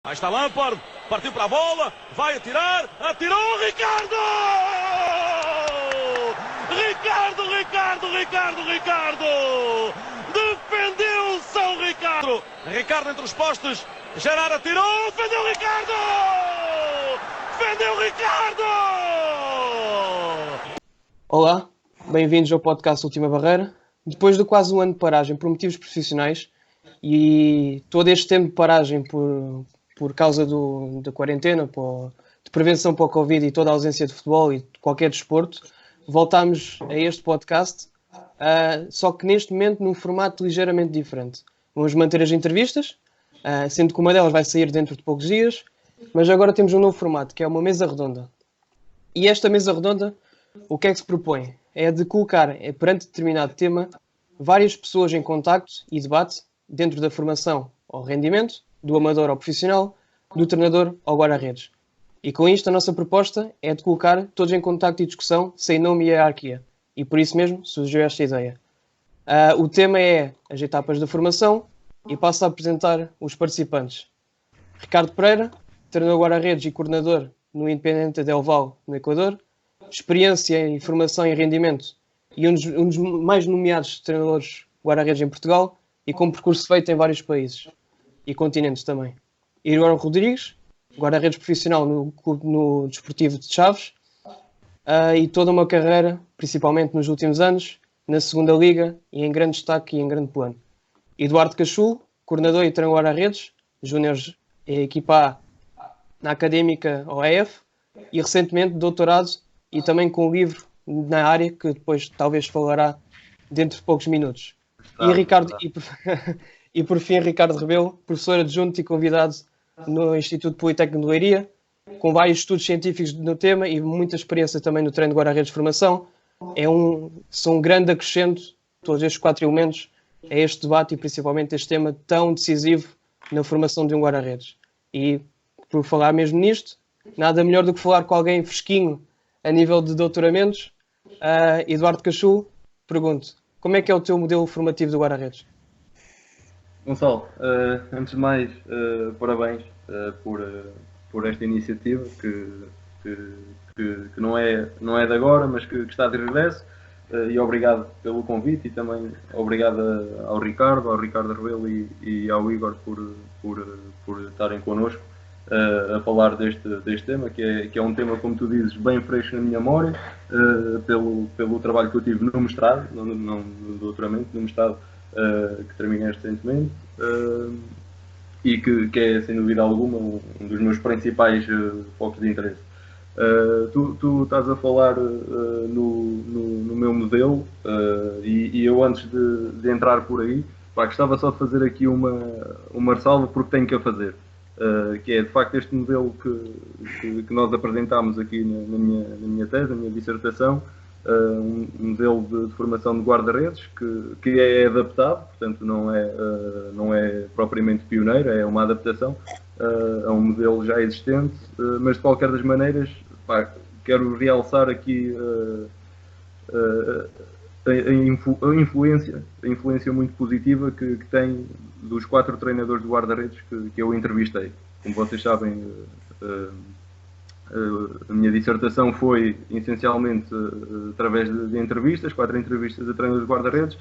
Aí está Lampard, partiu para a bola, vai atirar, atirou, Ricardo! Ricardo! Defendeu São Ricardo! Ricardo entre os postes, Gerard atirou, defendeu Ricardo! Olá, bem-vindos ao podcast Última Barreira. Depois de quase um ano de paragem por motivos profissionais e todo este tempo de paragem por causa da quarentena, de prevenção para o Covid e toda a ausência de futebol e de qualquer desporto, voltámos a este podcast, só que neste momento num formato ligeiramente diferente. Vamos manter as entrevistas, sendo que uma delas vai sair dentro de poucos dias, mas agora temos um novo formato, que é uma mesa redonda. E esta mesa redonda, o que é que se propõe? É de colocar, perante determinado tema, várias pessoas em contacto e debate dentro da formação ao rendimento, do amador ao profissional, do treinador ao guarda-redes. E com isto a nossa proposta é de colocar todos em contacto e discussão sem nome e hierarquia. E por isso mesmo surgiu esta ideia. O tema é as etapas da formação e passo a apresentar os participantes. Ricardo Pereira, treinador guarda-redes e coordenador no Independente Del Valle, no Equador. Experiência em formação e rendimento e um dos mais nomeados treinadores guarda-redes em Portugal e com percurso feito em vários países e continentes também. Igor Rodrigues, guarda-redes profissional no Desportivo de Chaves e toda uma carreira, principalmente nos últimos anos, na segunda Liga e em grande destaque e em grande plano. Eduardo Cachulo, coordenador e treinador guarda-redes, júniores e equipa A na Académica OEF e recentemente doutorado e também com um livro na área que depois talvez falará dentro de poucos minutos. E por fim, Ricardo Rebelo, professor adjunto e convidado no Instituto Politécnico de Leiria, com vários estudos científicos no tema e muita experiência também no treino de guarda-redes de formação. São um grande acrescento, todos estes 4 elementos, a este debate e principalmente este tema tão decisivo na formação de um guarda-redes. E por falar mesmo nisto, nada melhor do que falar com alguém fresquinho a nível de doutoramentos. Eduardo Cachulo, pergunto, como é que é o teu modelo formativo do guarda-redes? Gonçalo, antes de mais, parabéns por esta iniciativa que não é de agora, mas que está de regresso. E obrigado pelo convite e também obrigado ao Ricardo Rebelo e ao Igor por estarem connosco a falar deste tema, que é um tema, como tu dizes, bem fresco na minha memória, pelo trabalho que eu tive no mestrado, não no doutoramento, no mestrado que terminei recentemente, e que é, sem dúvida alguma, um dos meus principais focos de interesse. Tu estás a falar no meu modelo, e eu, antes de entrar por aí, gostava só de fazer aqui uma ressalva, porque tenho que a fazer. Que é, de facto, este modelo que nós apresentámos aqui na minha tese, na minha dissertação, um modelo de formação de guarda-redes que é adaptado, portanto não é propriamente pioneiro, é uma adaptação a um modelo já existente, mas de qualquer das maneiras quero realçar aqui a influência muito positiva que tem dos 4 treinadores de guarda-redes que eu entrevistei. Como vocês sabem, a minha dissertação foi essencialmente através de entrevistas, 4 entrevistas a treinadores de guarda-redes,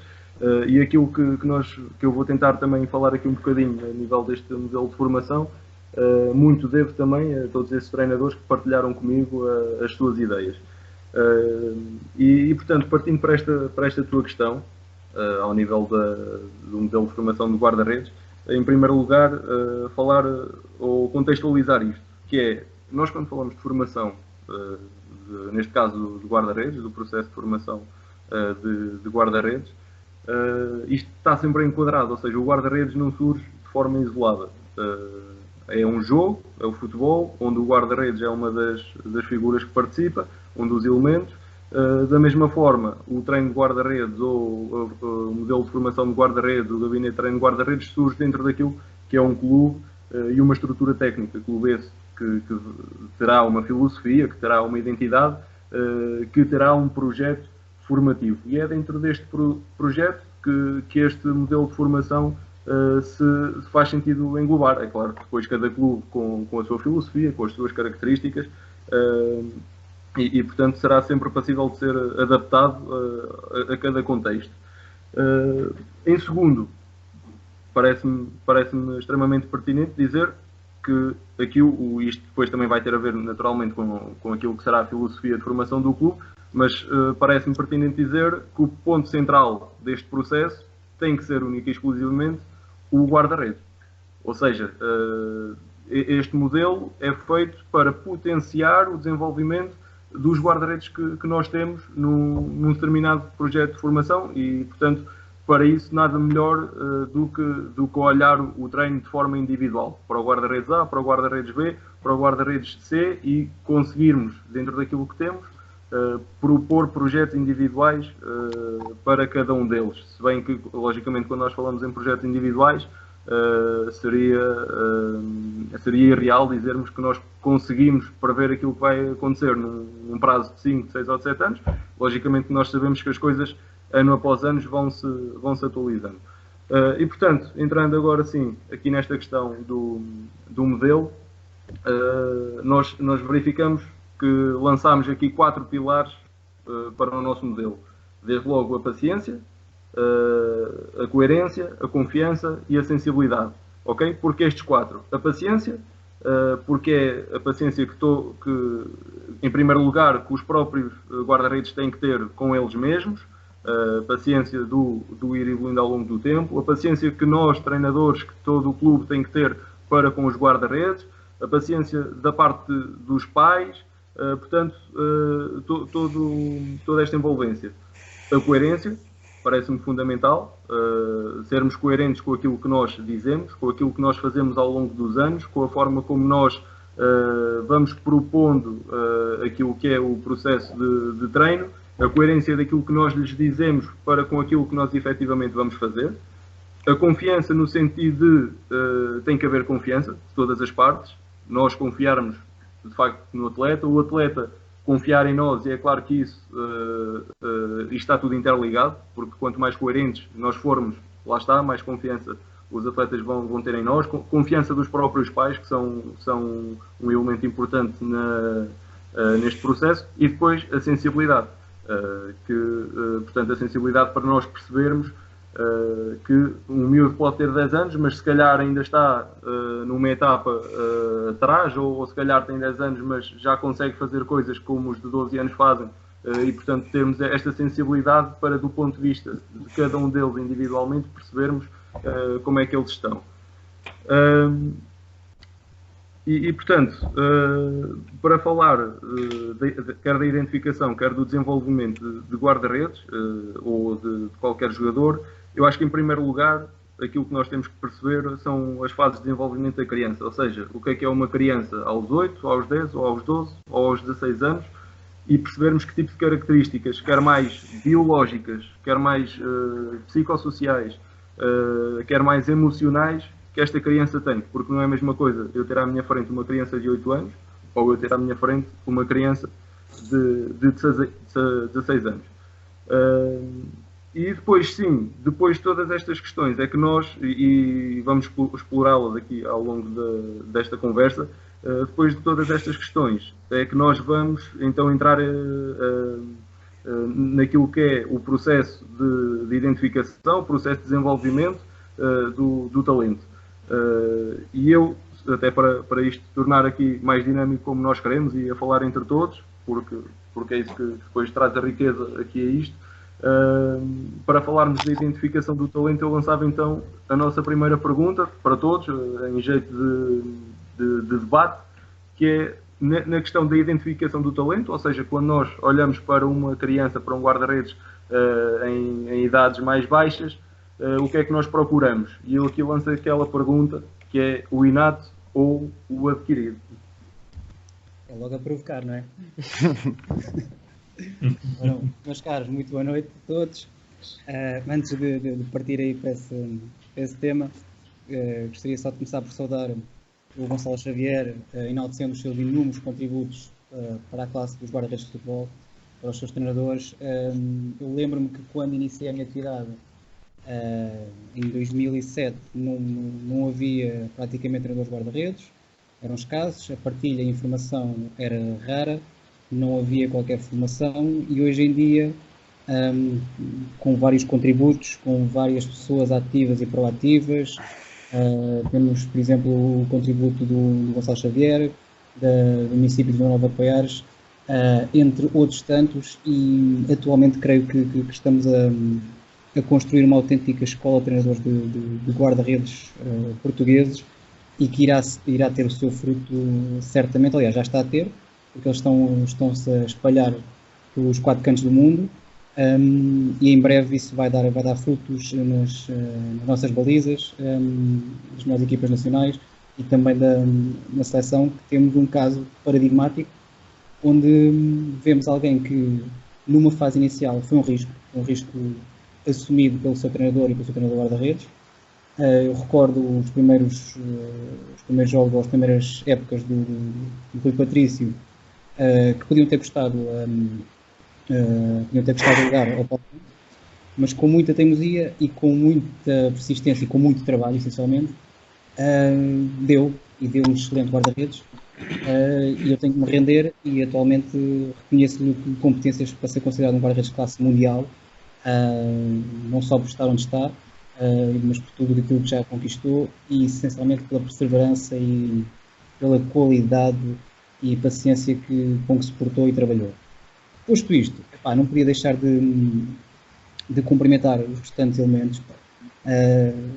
e aquilo que eu vou tentar também falar aqui um bocadinho a nível deste modelo de formação, muito devo também a todos esses treinadores que partilharam comigo as suas ideias. Portanto, partindo para esta tua questão, ao nível do modelo de formação de guarda-redes, em primeiro lugar, falar ou contextualizar isto, que é, nós quando falamos de formação, neste caso de guarda-redes, do processo de formação de guarda-redes, isto está sempre enquadrado, ou seja, o guarda-redes não surge de forma isolada. É um jogo, é o futebol, onde o guarda-redes é uma das figuras que participa, um dos elementos. Da mesma forma, o treino de guarda-redes ou o modelo de formação de guarda-redes, o gabinete de treino de guarda-redes, surge dentro daquilo que é um clube e uma estrutura técnica. Clube esse que terá uma filosofia, que terá uma identidade, que terá um projeto formativo. E é dentro deste projeto que este modelo de formação se faz sentido englobar. É claro que depois cada clube com a sua filosofia, com as suas características, e portanto será sempre passível de ser adaptado a cada contexto. Em segundo, parece-me extremamente pertinente dizer que aqui isto depois também vai ter a ver naturalmente com aquilo que será a filosofia de formação do clube, mas parece-me pertinente dizer que o ponto central deste processo tem que ser único e exclusivamente o guarda-redes. Ou seja, este modelo é feito para potenciar o desenvolvimento dos guarda-redes que nós temos num determinado projeto de formação e, portanto, para isso nada melhor do que olhar o treino de forma individual, para o guarda-redes A, para o guarda-redes B, para o guarda-redes C e conseguirmos, dentro daquilo que temos, propor projetos individuais para cada um deles. Se bem que, logicamente, quando nós falamos em projetos individuais, seria irreal dizermos que nós conseguimos prever aquilo que vai acontecer num prazo de 5, 6 ou 7 anos. Logicamente, nós sabemos que as coisas, ano após ano, vão-se atualizando. E, portanto, entrando agora sim aqui nesta questão do modelo, nós verificamos que lançámos aqui 4 pilares para o nosso modelo. Desde logo a paciência, a coerência, a confiança e a sensibilidade. Ok? Porque estes 4. A paciência, porque é a paciência que, em primeiro lugar, que os próprios guarda-redes têm que ter com eles mesmos, a paciência do ir evoluindo ao longo do tempo, a paciência que nós, treinadores, que todo o clube tem que ter para com os guarda-redes, a paciência da parte dos pais, portanto, toda esta envolvência. A coerência, parece-me fundamental, sermos coerentes com aquilo que nós dizemos, com aquilo que nós fazemos ao longo dos anos, com a forma como nós vamos propondo aquilo que é o processo de treino, a coerência daquilo que nós lhes dizemos para com aquilo que nós efetivamente vamos fazer, a confiança no sentido de tem que haver confiança de todas as partes, nós confiarmos de facto no atleta, o atleta confiar em nós, e é claro que isso isto está tudo interligado, porque quanto mais coerentes nós formos, lá está, mais confiança os atletas vão ter em nós, confiança dos próprios pais, que são um elemento importante neste processo, e depois a sensibilidade, portanto a sensibilidade para nós percebermos que um miúdo pode ter 10 anos, mas se calhar ainda está numa etapa atrás, ou se calhar tem 10 anos, mas já consegue fazer coisas como os de 12 anos fazem, e portanto termos esta sensibilidade para, do ponto de vista de cada um deles individualmente, percebermos como é que eles estão. Portanto, para falar quer da identificação, quer do desenvolvimento de guarda-redes ou de qualquer jogador, eu acho que, em primeiro lugar, aquilo que nós temos que perceber são as fases de desenvolvimento da criança. Ou seja, o que é uma criança aos 8, aos 10, ou aos 12, ou aos 16 anos, e percebermos que tipo de características, quer mais biológicas, quer mais psicossociais, quer mais emocionais, que esta criança tem. Porque não é a mesma coisa eu ter à minha frente uma criança de 8 anos, ou eu ter à minha frente uma criança de 16 anos. E depois, sim, depois de todas estas questões, é que nós, e vamos explorá-las aqui ao longo desta conversa, depois de todas estas questões, é que nós vamos então entrar naquilo que é o processo de identificação, o processo de desenvolvimento do talento. E eu, até para isto tornar aqui mais dinâmico como nós queremos e a falar entre todos, porque é isso que depois traz a riqueza aqui a isto, para falarmos da identificação do talento, eu lançava então a nossa primeira pergunta para todos, em jeito de debate, que é na questão da identificação do talento, ou seja, quando nós olhamos para uma criança, para um guarda-redes em idades mais baixas, o que é que nós procuramos? E eu aqui lanço aquela pergunta, que é o inato ou o adquirido? É logo a provocar, não é? Ora, meus caros, muito boa noite a todos. Antes de partir aí para esse tema, gostaria só de começar por saudar o Gonçalo Xavier, enaltecendo os seus inúmeros contributos para a classe dos guarda-redes de futebol, para os seus treinadores. Eu lembro-me que quando iniciei a minha atividade Em 2007 não havia praticamente treinadores guarda-redes, eram escassos, a partilha de informação era rara, não havia qualquer formação e hoje em dia, com vários contributos, com várias pessoas ativas e proativas, temos, por exemplo, o contributo do Gonçalo Xavier, do município de Vila Nova de Paiares, entre outros tantos, e atualmente creio que estamos a construir uma autêntica escola de treinadores de guarda-redes portugueses e que irá ter o seu fruto certamente, aliás já está a ter, porque eles estão-se a espalhar pelos 4 cantos do mundo, e em breve isso vai dar frutos nas nossas balizas, das nossas equipas nacionais e também na seleção, que temos um caso paradigmático onde vemos alguém que numa fase inicial foi um risco assumido pelo seu treinador e pelo seu treinador guarda-redes. Eu recordo os primeiros jogos, ou as primeiras épocas do Rui Patrício, que podiam ter custado lugar ao Paulo, mas com muita teimosia e com muita persistência e com muito trabalho, essencialmente, deu um excelente guarda-redes, e eu tenho que me render, e atualmente reconheço-lhe competências para ser considerado um guarda-redes de classe mundial, não só por estar onde está, mas por tudo aquilo que já conquistou e essencialmente pela perseverança e pela qualidade e paciência com que se portou e trabalhou. Posto isto, não podia deixar de cumprimentar os restantes elementos.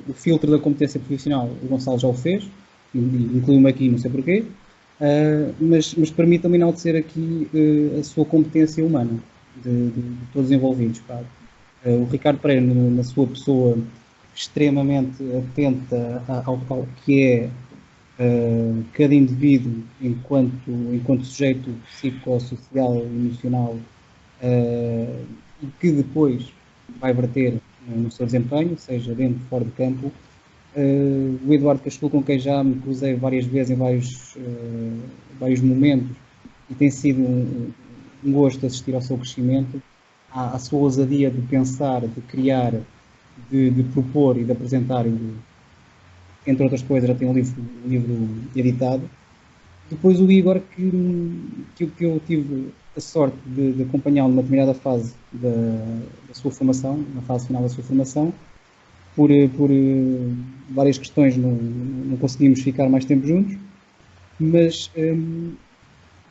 O filtro da competência profissional, o Gonçalo já o fez, incluiu-me aqui, não sei porquê, mas permita-me enaltecer aqui a sua competência humana, de todos os envolvidos. O Ricardo Pereira, na sua pessoa extremamente atenta ao que é cada indivíduo enquanto sujeito psicossocial e emocional, e que depois vai verter no seu desempenho, seja dentro ou fora de campo. O Eduardo Castelo, com quem já me cruzei várias vezes em vários momentos, e tem sido um gosto assistir ao seu crescimento, à sua ousadia de pensar, de criar, de propor e de apresentar, entre outras coisas, já tem um livro editado. Depois o Igor, que eu tive a sorte de acompanhá-lo numa determinada fase da sua formação, na fase final da sua formação. Por várias questões não conseguimos ficar mais tempo juntos, mas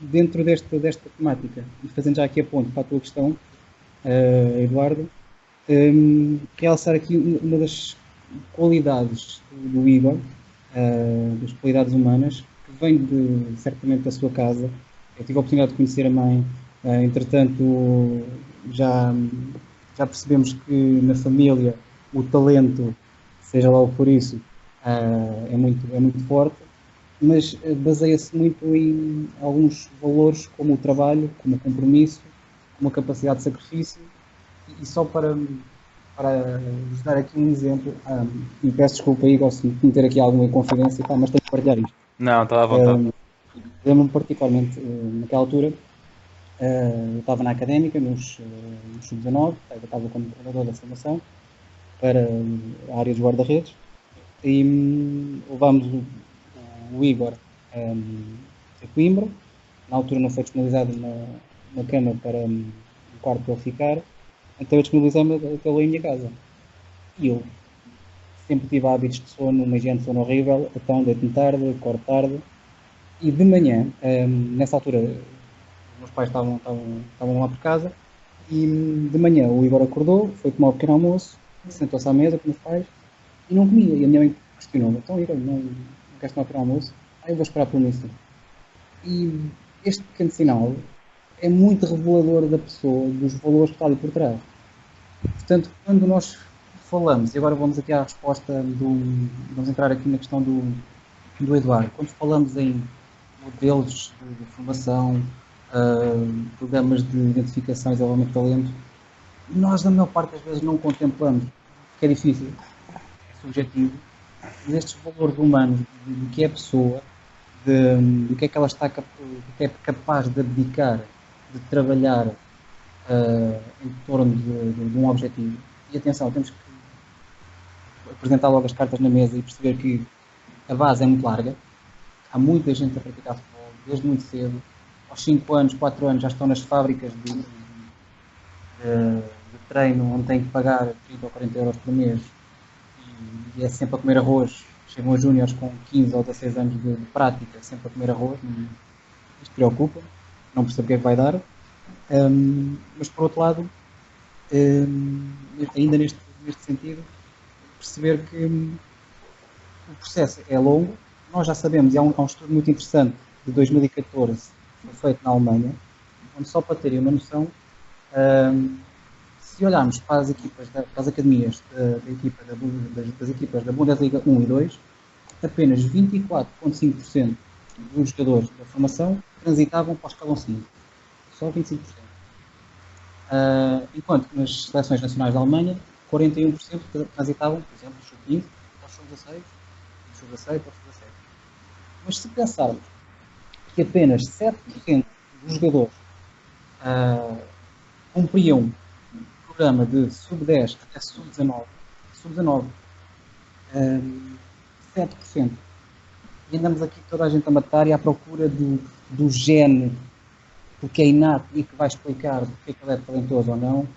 dentro desta temática, e fazendo já aqui a ponto para a tua questão, Eduardo, realçar aqui uma das qualidades do Igor, das qualidades humanas, que vem certamente da sua casa. Eu tive a oportunidade de conhecer a mãe, entretanto já percebemos que na família o talento, seja lá o que for isso, é muito forte, mas baseia-se muito em alguns valores, como o trabalho, como o compromisso, como a capacidade de sacrifício. E só para vos dar aqui um exemplo, e peço desculpa aí, gosto de meter aqui alguma confidência, mas tenho que partilhar isto. Não, está à vontade. Lembro-me particularmente, naquela altura, eu estava na académica, nos sub-19, eu estava como coordenador da formação para a área dos guarda-redes, e levámos o Igor a Coimbra. Na altura não foi disponibilizado uma cama para um quarto para ele ficar, então eu disponibilizei-me a tê-lo em minha casa. E eu sempre tive hábitos de sono, uma higiene de sono horrível, então deito-me tarde, acordo tarde, e de manhã, nessa altura, os meus pais estavam lá por casa, e de manhã o Igor acordou, foi tomar um pequeno almoço, sentou-se à mesa com os pais e não comia. E a minha mãe questionou-me: então Igor, não queres tomar um pequeno almoço? Eu vou esperar pelo início. E este pequeno sinal é muito revelador da pessoa, dos valores que está ali por trás. Portanto, quando nós falamos, e agora vamos aqui à resposta vamos entrar aqui na questão do Eduardo, quando falamos em modelos de formação, programas de identificação e desenvolvimento de talento, nós, na maior parte das vezes, não contemplamos, que é difícil, é subjetivo, mas estes valores humanos, do que é a pessoa, do que é que ela está, do que é capaz de abdicar, de trabalhar em torno de um objetivo. E atenção, temos que apresentar logo as cartas na mesa e perceber que a base é muito larga. Há muita gente a praticar futebol, desde muito cedo. Aos 5 anos, 4 anos já estão nas fábricas de treino, onde têm que pagar 30 ou 40 euros por mês e é sempre a comer arroz. Chegam a júniores com 15 ou 16 anos de prática, sempre a comer arroz. Isto preocupa, não percebo o que é que vai dar. Mas por outro lado, ainda neste sentido, perceber que o processo é longo. Nós já sabemos, e há um estudo muito interessante de 2014 que foi feito na Alemanha, onde, só para terem uma noção, se olharmos para as equipas, para as academias das equipas da Bundesliga 1 e 2, apenas 24,5% dos jogadores da formação transitavam para o escalão 5. Só 25%. Enquanto que nas seleções nacionais da Alemanha, 41% transitavam, por exemplo, do sub-15 para o sub-16, do sub-16 para o sub-17. Mas se pensarmos que apenas 7% dos jogadores cumpriam um programa de sub-10 até sub-19, 7%. E andamos aqui toda a gente a matar e à procura do gene, porque é inato e que vai explicar porque é que ele é talentoso ou não,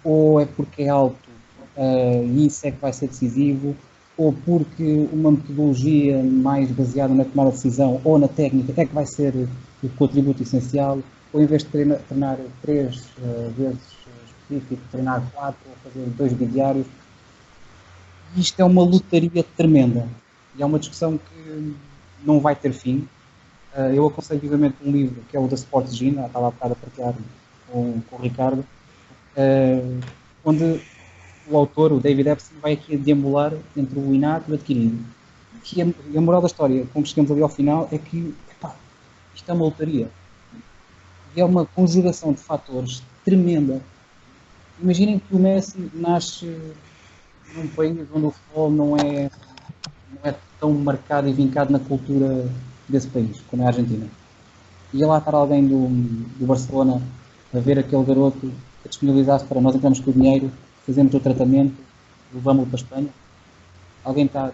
ou é porque é alto e isso é que vai ser decisivo, ou porque uma metodologia mais baseada na tomada de decisão ou na técnica é que vai ser o contributo essencial, ou em vez de treinar 3 vezes específico, treinar 4 ou fazer 2 bidiários. Isto é uma lotaria tremenda e é uma discussão que não vai ter fim. Eu aconselho vivamente um livro que é o da Sports Gene, estava há bocado a partilhar com o Ricardo, onde o autor, o David Epstein, vai aqui a deambular entre o inato e o adquirido. E a moral da história, como chegamos ali ao final, é que isto é uma lotaria. E é uma conjugação de fatores tremenda. Imaginem que o Messi nasce num país onde o futebol não é tão marcado e vincado na cultura desse país, como é a Argentina. Ia lá estar alguém do Barcelona a ver aquele garoto, a disponibilizar-se para nós entramos com o dinheiro, fazemos o tratamento, levamos-lo para a Espanha. Alguém está.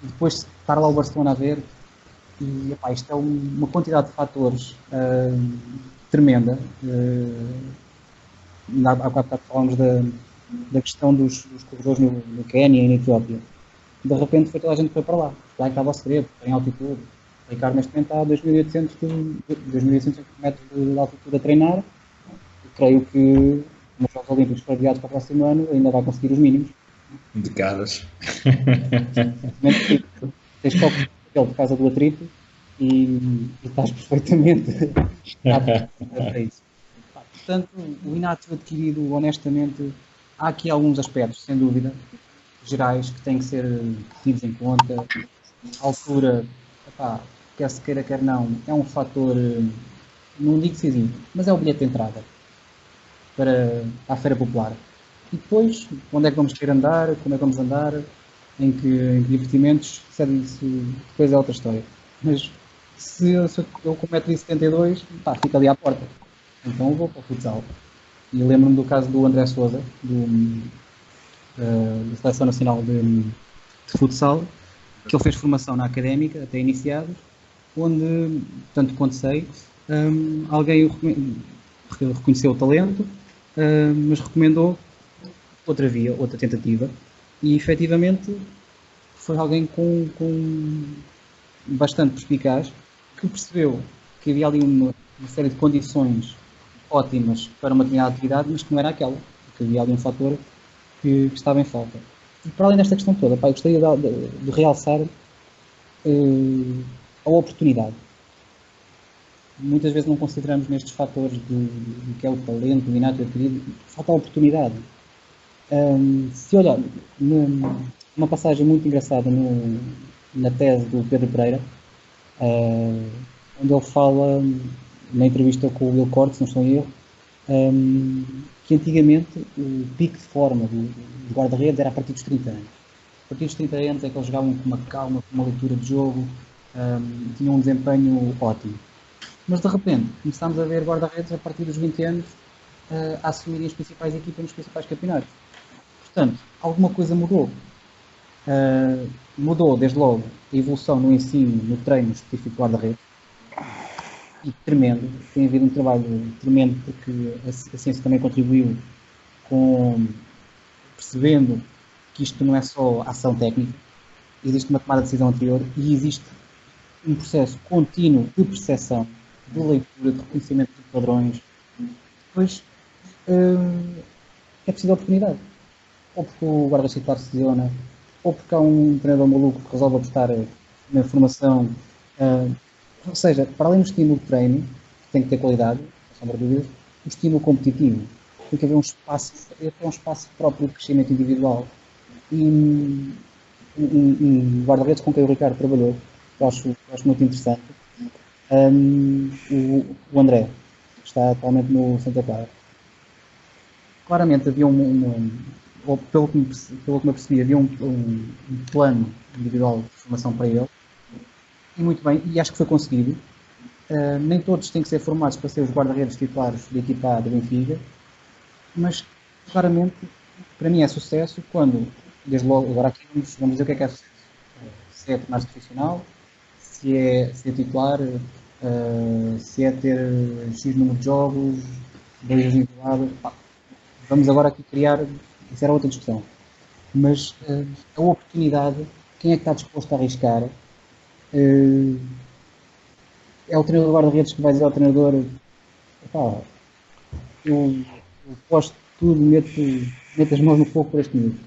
E depois estar lá o Barcelona a ver, e isto é uma quantidade de fatores tremenda. Há bocado falamos da questão dos corredores no Quénia e na Etiópia. De repente foi toda a gente que foi para lá. Lá acaba o segredo, tem altitude. O Ricardo neste momento está a 2.800 metros de altitude a treinar. Eu creio que nos Jogos Olímpicos que foram adiados para o próximo ano ainda vai conseguir os mínimos. De caras. Tens foco por causa do atrito e estás perfeitamente para isso. Portanto, o inato adquirido, honestamente, há aqui alguns aspectos, sem dúvida, gerais que têm que ser tidos em conta. A altura, quer se queira, quer não, é um fator, não digo decisivo, mas é o bilhete de entrada para a feira popular. E depois, onde é que vamos querer andar, como é que vamos andar, em que divertimentos, isso depois é outra história. Mas se eu com 1,72 m, fica ali à porta. Então eu vou para o futsal. E lembro-me do caso do André Sousa, da Seleção Nacional de Futsal, que ele fez formação na Académica, até iniciados, onde, tanto quanto sei, alguém reconheceu o talento, mas recomendou outra via, outra tentativa, e efetivamente foi alguém com bastante perspicaz, que percebeu que havia ali uma série de condições ótimas para uma determinada atividade, mas que não era aquela, porque havia ali um fator que estava em falta. E para além desta questão toda, eu gostaria de realçar a oportunidade. Muitas vezes não consideramos nestes fatores do que é o talento, o inato adquirido, falta a oportunidade. Se olhar uma passagem muito engraçada na tese do Pedro Pereira, onde ele fala, na entrevista com o Will Cortes, não estou em erro, que antigamente o pico de forma do guarda-redes era a partir dos 30 anos. A partir dos 30 anos é que eles jogavam com uma calma, com uma leitura de jogo, tinham um desempenho ótimo. Mas de repente começámos a ver guarda-redes a partir dos 20 anos a assumirem as principais equipas nos principais campeonatos. Portanto, alguma coisa mudou. Mudou, desde logo, a evolução no ensino, no treino específico do guarda-redes. E tremendo. Tem havido um trabalho tremendo, porque a ciência também contribuiu com percebendo que isto não é só ação técnica, existe uma tomada de decisão anterior e existe um processo contínuo de percepção, de leitura, de reconhecimento de padrões. Depois é preciso oportunidade. Ou porque o guarda-redes titular se lesiona, ou porque há um treinador maluco que resolve apostar na formação. Ou seja, para além do estímulo de treino, que tem que ter qualidade, sem sombra de dúvidas, o estímulo competitivo. Tem que haver um espaço próprio de crescimento individual. E um guarda-redes com quem o Ricardo trabalhou, eu acho muito interessante, o André, que está atualmente no Santa Clara. Claramente havia ou pelo que me percebi, havia um plano individual de formação para ele, e muito bem, e acho que foi conseguido. Nem todos têm que ser formados para ser os guarda-redes titulares da equipa da Benfica, mas claramente, para mim é sucesso quando, desde logo, agora aqui vamos dizer o que é sucesso. Se é tornar-se profissional, se é titular, se é ter X número de jogos, 2 individuais. Vamos agora aqui criar, isso era outra discussão. Mas a oportunidade, quem é que está disposto a arriscar? É o treinador de guarda-redes que vai dizer ao treinador: eu posto tudo, meto as mãos no fogo por este minuto.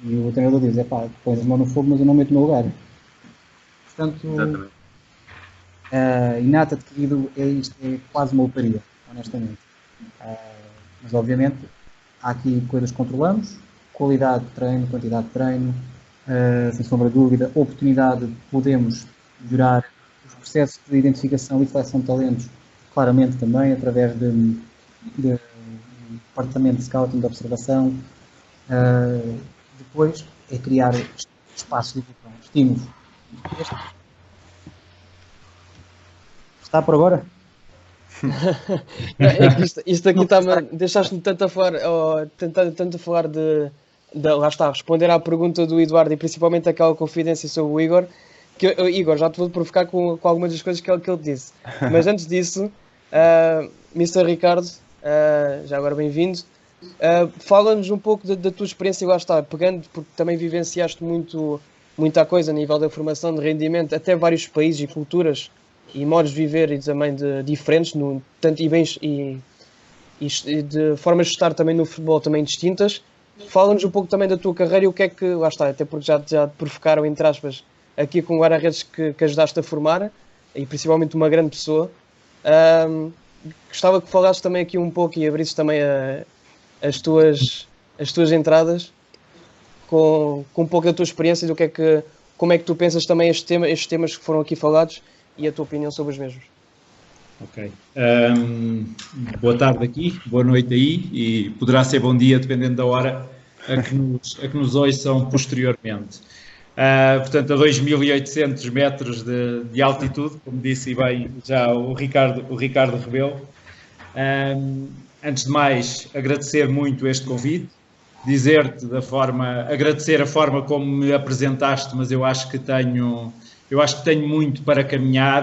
E o treinador diz: pões as mãos no fogo, mas eu não meto no meu lugar. Portanto, inato adquirido isto é quase uma lotaria, honestamente. Mas obviamente há aqui coisas que controlamos: qualidade de treino, quantidade de treino, sem sombra de dúvida, oportunidade de podermos melhorar os processos de identificação e seleção de talentos, claramente também através de departamento de scouting, de observação. Depois é criar espaços de evolução, estímulos. Está por agora? É que isto aqui deixaste-me tanto a falar de lá está, responder à pergunta do Eduardo e principalmente aquela confidência sobre o Igor, que Igor, já te vou provocar com algumas das coisas que ele disse. Mas antes disso, Mr. Ricardo, já agora bem-vindo. Fala-nos um pouco da tua experiência, lá está, pegando, porque também vivenciaste muita coisa a nível da formação de rendimento, até vários países e culturas e modos de viver e também diferentes, tanto e de formas de estar também no futebol também distintas. Fala-nos um pouco também da tua carreira e o que é que, lá está, até porque já te provocaram, entre aspas, aqui com o guarda-redes que ajudaste a formar, e principalmente uma grande pessoa. Gostava que falasses também aqui um pouco e abrisses também as tuas entradas com um pouco da tua experiência e como é que tu pensas também estes temas que foram aqui falados e a tua opinião sobre os mesmos. Ok. Boa tarde aqui, boa noite aí, e poderá ser bom dia, dependendo da hora a que nos ouçam posteriormente. Portanto, a 2.800 metros de altitude, como disse bem já o Ricardo Rebelo. Antes de mais, agradecer muito este convite, dizer-te agradecer a forma como me apresentaste, mas eu acho que tenho muito para caminhar.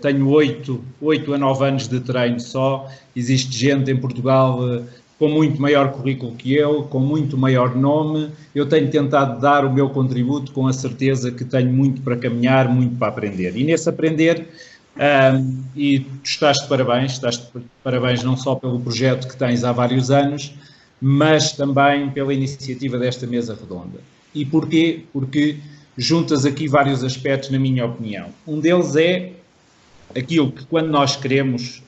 Tenho 8 a 9 anos de treino só. Existe gente em Portugal com muito maior currículo que eu, com muito maior nome. Eu tenho tentado dar o meu contributo com a certeza que tenho muito para caminhar, muito para aprender. E nesse aprender, e tu estás de parabéns não só pelo projeto que tens há vários anos, mas também pela iniciativa desta mesa redonda. E porquê? Porque juntas aqui vários aspectos, na minha opinião. Um deles é aquilo que, quando nós queremos,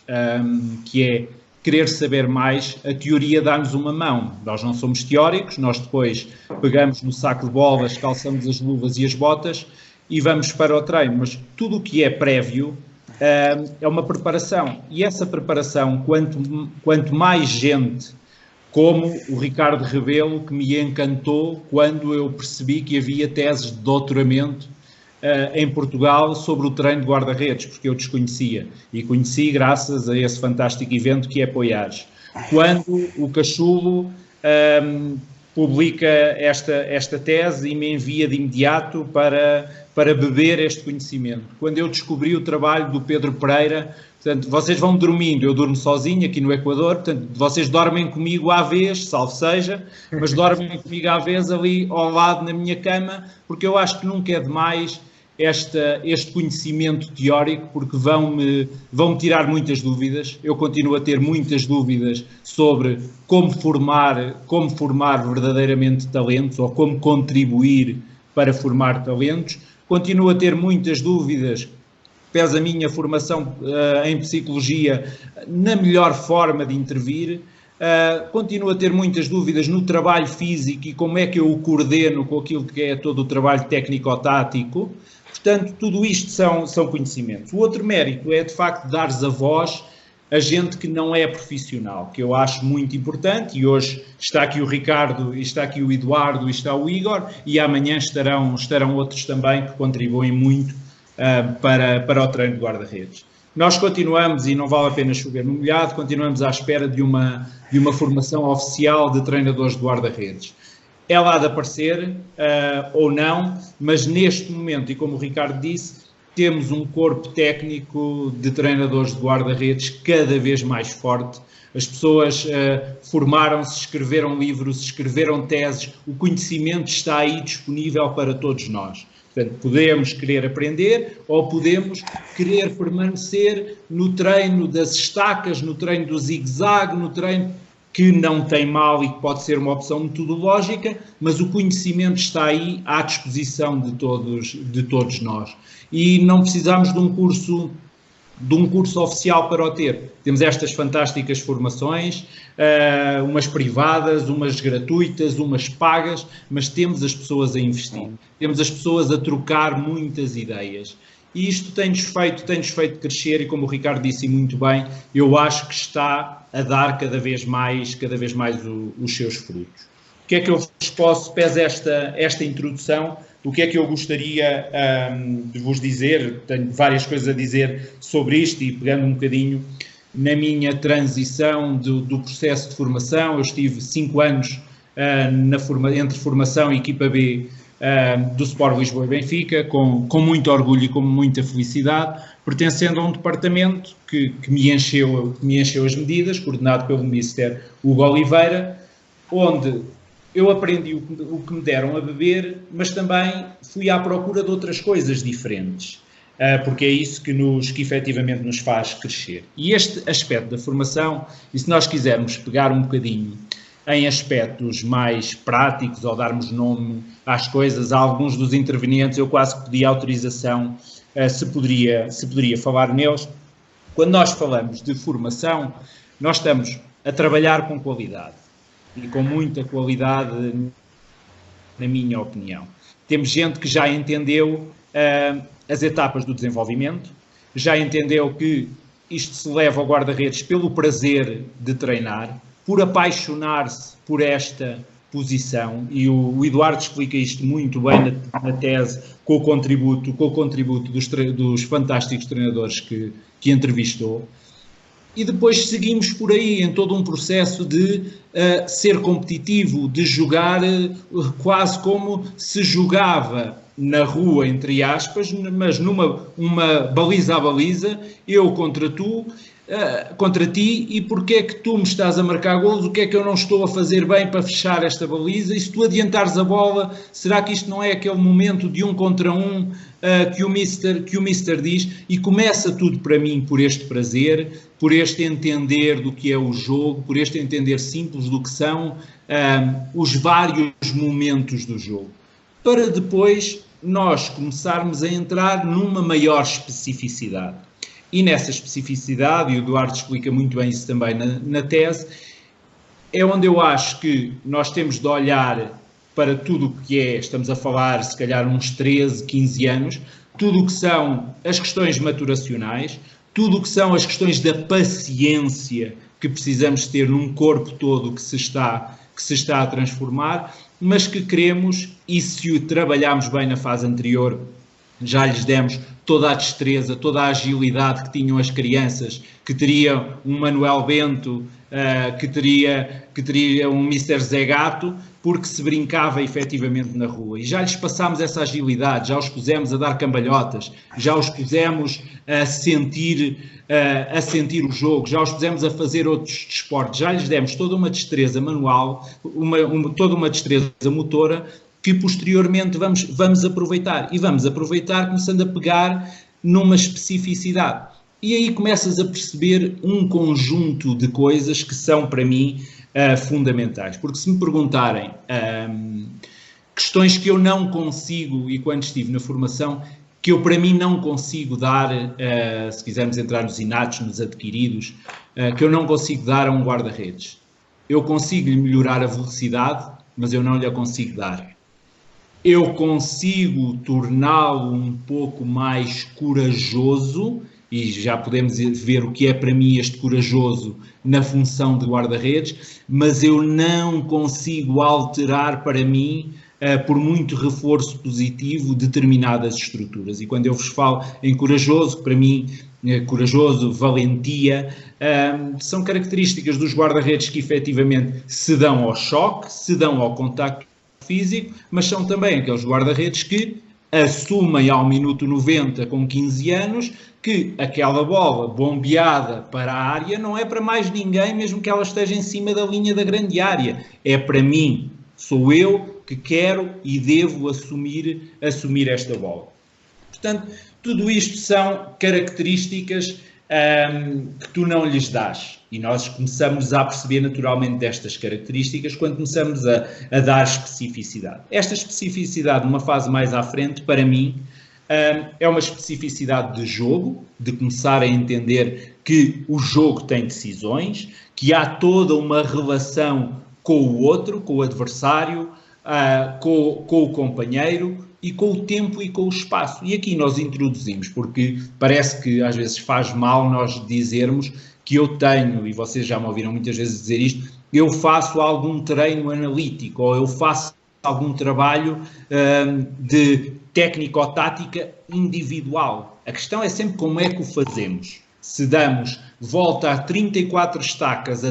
que é querer saber mais, a teoria dá-nos uma mão. Nós não somos teóricos, nós depois pegamos no saco de bolas, calçamos as luvas e as botas e vamos para o treino. Mas tudo o que é prévio é uma preparação. E essa preparação, quanto mais gente, como o Ricardo Rebelo, que me encantou quando eu percebi que havia teses de doutoramento em Portugal sobre o treino de guarda-redes, porque eu desconhecia, e conheci graças a esse fantástico evento que é Poiares. Quando o Cachulo publica esta tese e me envia de imediato para beber este conhecimento. Quando eu descobri o trabalho do Pedro Pereira, portanto, vocês vão dormindo, eu durmo sozinho aqui no Equador, portanto, vocês dormem comigo à vez, salvo seja, mas dormem comigo à vez ali ao lado na minha cama, porque eu acho que nunca é demais este conhecimento teórico, porque vão-me tirar muitas dúvidas. Eu continuo a ter muitas dúvidas sobre como formar verdadeiramente talentos ou como contribuir para formar talentos. Continuo a ter muitas dúvidas, pese a minha formação em psicologia, na melhor forma de intervir. Continuo a ter muitas dúvidas no trabalho físico e como é que eu o coordeno com aquilo que é todo o trabalho técnico-tático. Portanto, tudo isto são conhecimentos. O outro mérito é, de facto, dares a voz a gente que não é profissional, que eu acho muito importante, e hoje está aqui o Ricardo, e está aqui o Eduardo, e está o Igor, e amanhã estarão outros também que contribuem muito para o treino de guarda-redes. Nós continuamos, e não vale a pena chover no molhado, continuamos à espera de uma formação oficial de treinadores de guarda-redes. Ela há de aparecer ou não, mas neste momento, e como o Ricardo disse, temos um corpo técnico de treinadores de guarda-redes cada vez mais forte. As pessoas formaram-se, escreveram livros, escreveram teses, o conhecimento está aí disponível para todos nós. Portanto, podemos querer aprender ou podemos querer permanecer no treino das estacas, no treino do zigue-zague, no treino que não tem mal e que pode ser uma opção metodológica, mas o conhecimento está aí à disposição de todos nós. E não precisamos de um curso oficial para o ter. Temos estas fantásticas formações, umas privadas, umas gratuitas, umas pagas, mas temos as pessoas a investir, temos as pessoas a trocar muitas ideias. E isto tem-nos feito crescer, e como o Ricardo disse muito bem, eu acho que está a dar cada vez mais os seus frutos. O que é que eu vos posso, pese esta introdução, o que é que eu gostaria de vos dizer? Tenho várias coisas a dizer sobre isto e pegando um bocadinho na minha transição do processo de formação. Eu estive 5 anos entre formação e equipa B do Sport Lisboa e Benfica, com muito orgulho e com muita felicidade, pertencendo a um departamento que me encheu as medidas, coordenado pelo Mister Hugo Oliveira, onde eu aprendi o que me deram a beber, mas também fui à procura de outras coisas diferentes, porque é isso que efetivamente nos faz crescer. E este aspecto da formação, e se nós quisermos pegar um bocadinho em aspectos mais práticos ou darmos nome às coisas, a alguns dos intervenientes eu quase que pedi autorização se poderia falar neles. Quando nós falamos de formação, nós estamos a trabalhar com qualidade. E com muita qualidade, na minha opinião. Temos gente que já entendeu as etapas do desenvolvimento, já entendeu que isto se leva ao guarda-redes pelo prazer de treinar, por apaixonar-se por esta posição, e o Eduardo explica isto muito bem na tese, com o contributo dos fantásticos treinadores que entrevistou. E depois seguimos por aí em todo um processo de ser competitivo, de jogar quase como se jogava na rua, entre aspas, mas uma baliza a baliza, eu contra ti, e porque é que tu me estás a marcar golos, o que é que eu não estou a fazer bem para fechar esta baliza, e se tu adiantares a bola, será que isto não é aquele momento de 1 contra 1 que o Mister diz? E começa tudo para mim por este prazer, por este entender do que é o jogo, por este entender simples do que são os vários momentos do jogo, para depois nós começarmos a entrar numa maior especificidade. E nessa especificidade, e o Eduardo explica muito bem isso também na tese, é onde eu acho que nós temos de olhar para tudo o que estamos a falar, se calhar uns 13, 15 anos, tudo o que são as questões maturacionais, tudo o que são as questões da paciência que precisamos ter num corpo todo que se está a transformar, mas que queremos, e se o trabalharmos bem na fase anterior, já lhes demos toda a destreza, toda a agilidade que tinham as crianças, que teriam um Manuel Bento que teria um Mr. Zé Gato, porque se brincava efetivamente na rua. E já lhes passámos essa agilidade, já os pusemos a dar cambalhotas, já os pusemos a sentir o jogo, já os pusemos a fazer outros desportos, já lhes demos toda uma destreza manual, toda uma destreza motora, que posteriormente vamos aproveitar. E vamos aproveitar começando a pegar numa especificidade. E aí começas a perceber um conjunto de coisas que são, para mim, fundamentais. Porque se me perguntarem questões que eu não consigo, e quando estive na formação, que eu, para mim, não consigo dar, se quisermos entrar nos inatos, nos adquiridos, que eu não consigo dar a um guarda-redes. Eu consigo-lhe melhorar a velocidade, mas eu não lhe a consigo dar. Eu consigo torná-lo um pouco mais corajoso, e já podemos ver o que é para mim este corajoso na função de guarda-redes, mas eu não consigo alterar para mim, por muito reforço positivo, determinadas estruturas. E quando eu vos falo em corajoso, para mim, corajoso, valentia, são características dos guarda-redes que efetivamente se dão ao choque, se dão ao contacto físico, mas são também aqueles guarda-redes que assumem ao minuto 90 com 15 anos que aquela bola bombeada para a área não é para mais ninguém, mesmo que ela esteja em cima da linha da grande área. É para mim, sou eu que quero e devo assumir esta bola. Portanto, tudo isto são características que tu não lhes dás. E nós começamos a perceber naturalmente destas características quando começamos a dar especificidade. Esta especificidade, numa fase mais à frente, para mim, é uma especificidade de jogo, de começar a entender que o jogo tem decisões, que há toda uma relação com o outro, com o adversário, com o companheiro e com o tempo e com o espaço. E aqui nós introduzimos, porque parece que às vezes faz mal nós dizermos que eu tenho, e vocês já me ouviram muitas vezes dizer isto, eu faço algum treino analítico, ou eu faço algum trabalho de técnico-tática individual. A questão é sempre como é que o fazemos. Se damos volta a 34 estacas, a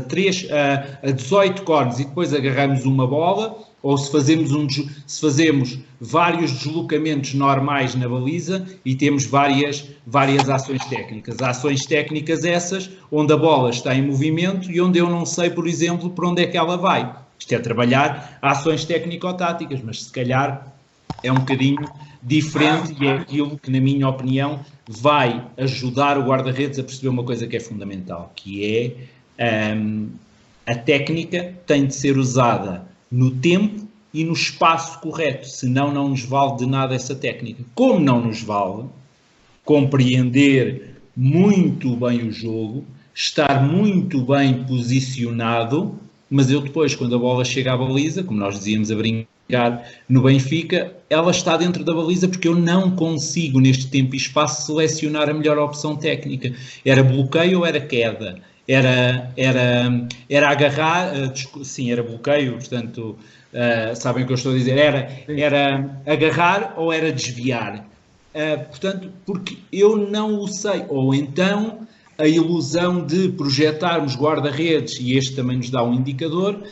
18 cornes e depois agarramos uma bola, ou se fazemos vários deslocamentos normais na baliza e temos várias ações técnicas. Ações técnicas essas onde a bola está em movimento e onde eu não sei, por exemplo, para onde é que ela vai. Isto é trabalhar ações técnico-táticas, mas se calhar é um bocadinho diferente e é aquilo que, na minha opinião, vai ajudar o guarda-redes a perceber uma coisa que é fundamental, que é a técnica tem de ser usada no tempo e no espaço correto, senão não nos vale de nada essa técnica. Como não nos vale compreender muito bem o jogo, estar muito bem posicionado, mas eu depois, quando a bola chega à baliza, como nós dizíamos a brincar no Benfica, ela está dentro da baliza porque eu não consigo, neste tempo e espaço, selecionar a melhor opção técnica. Era bloqueio ou era queda? Era agarrar, sim, era bloqueio, portanto, sabem o que eu estou a dizer, era agarrar ou era desviar, portanto, porque eu não o sei, ou então a ilusão de projetarmos guarda-redes, e este também nos dá um indicador,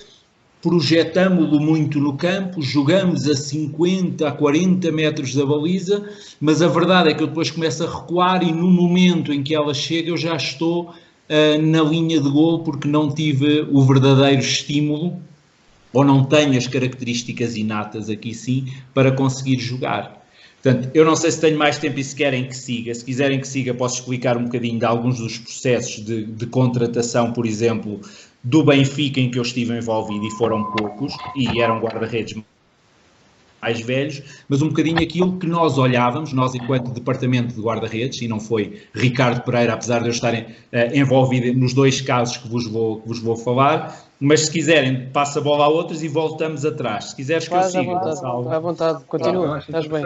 projetamos-lo muito no campo, jogamos a 50, a 40 metros da baliza, mas a verdade é que eu depois começo a recuar e no momento em que ela chega eu já estou na linha de golo porque não tive o verdadeiro estímulo ou não tenho as características inatas aqui sim para conseguir jogar. Portanto, eu não sei se tenho mais tempo e se querem que siga. Se quiserem que siga, posso explicar um bocadinho de alguns dos processos de contratação, por exemplo, do Benfica em que eu estive envolvido e foram poucos e eram guarda-redes mais velhos, mas um bocadinho aquilo que nós olhávamos, nós enquanto departamento de guarda-redes, e não foi Ricardo Pereira, apesar de eu estar envolvido nos dois casos que vos vou falar, mas se quiserem, passa a bola a outros e voltamos atrás. Se quiseres que eu siga, Gonçalo. À vontade, continua, estás bem.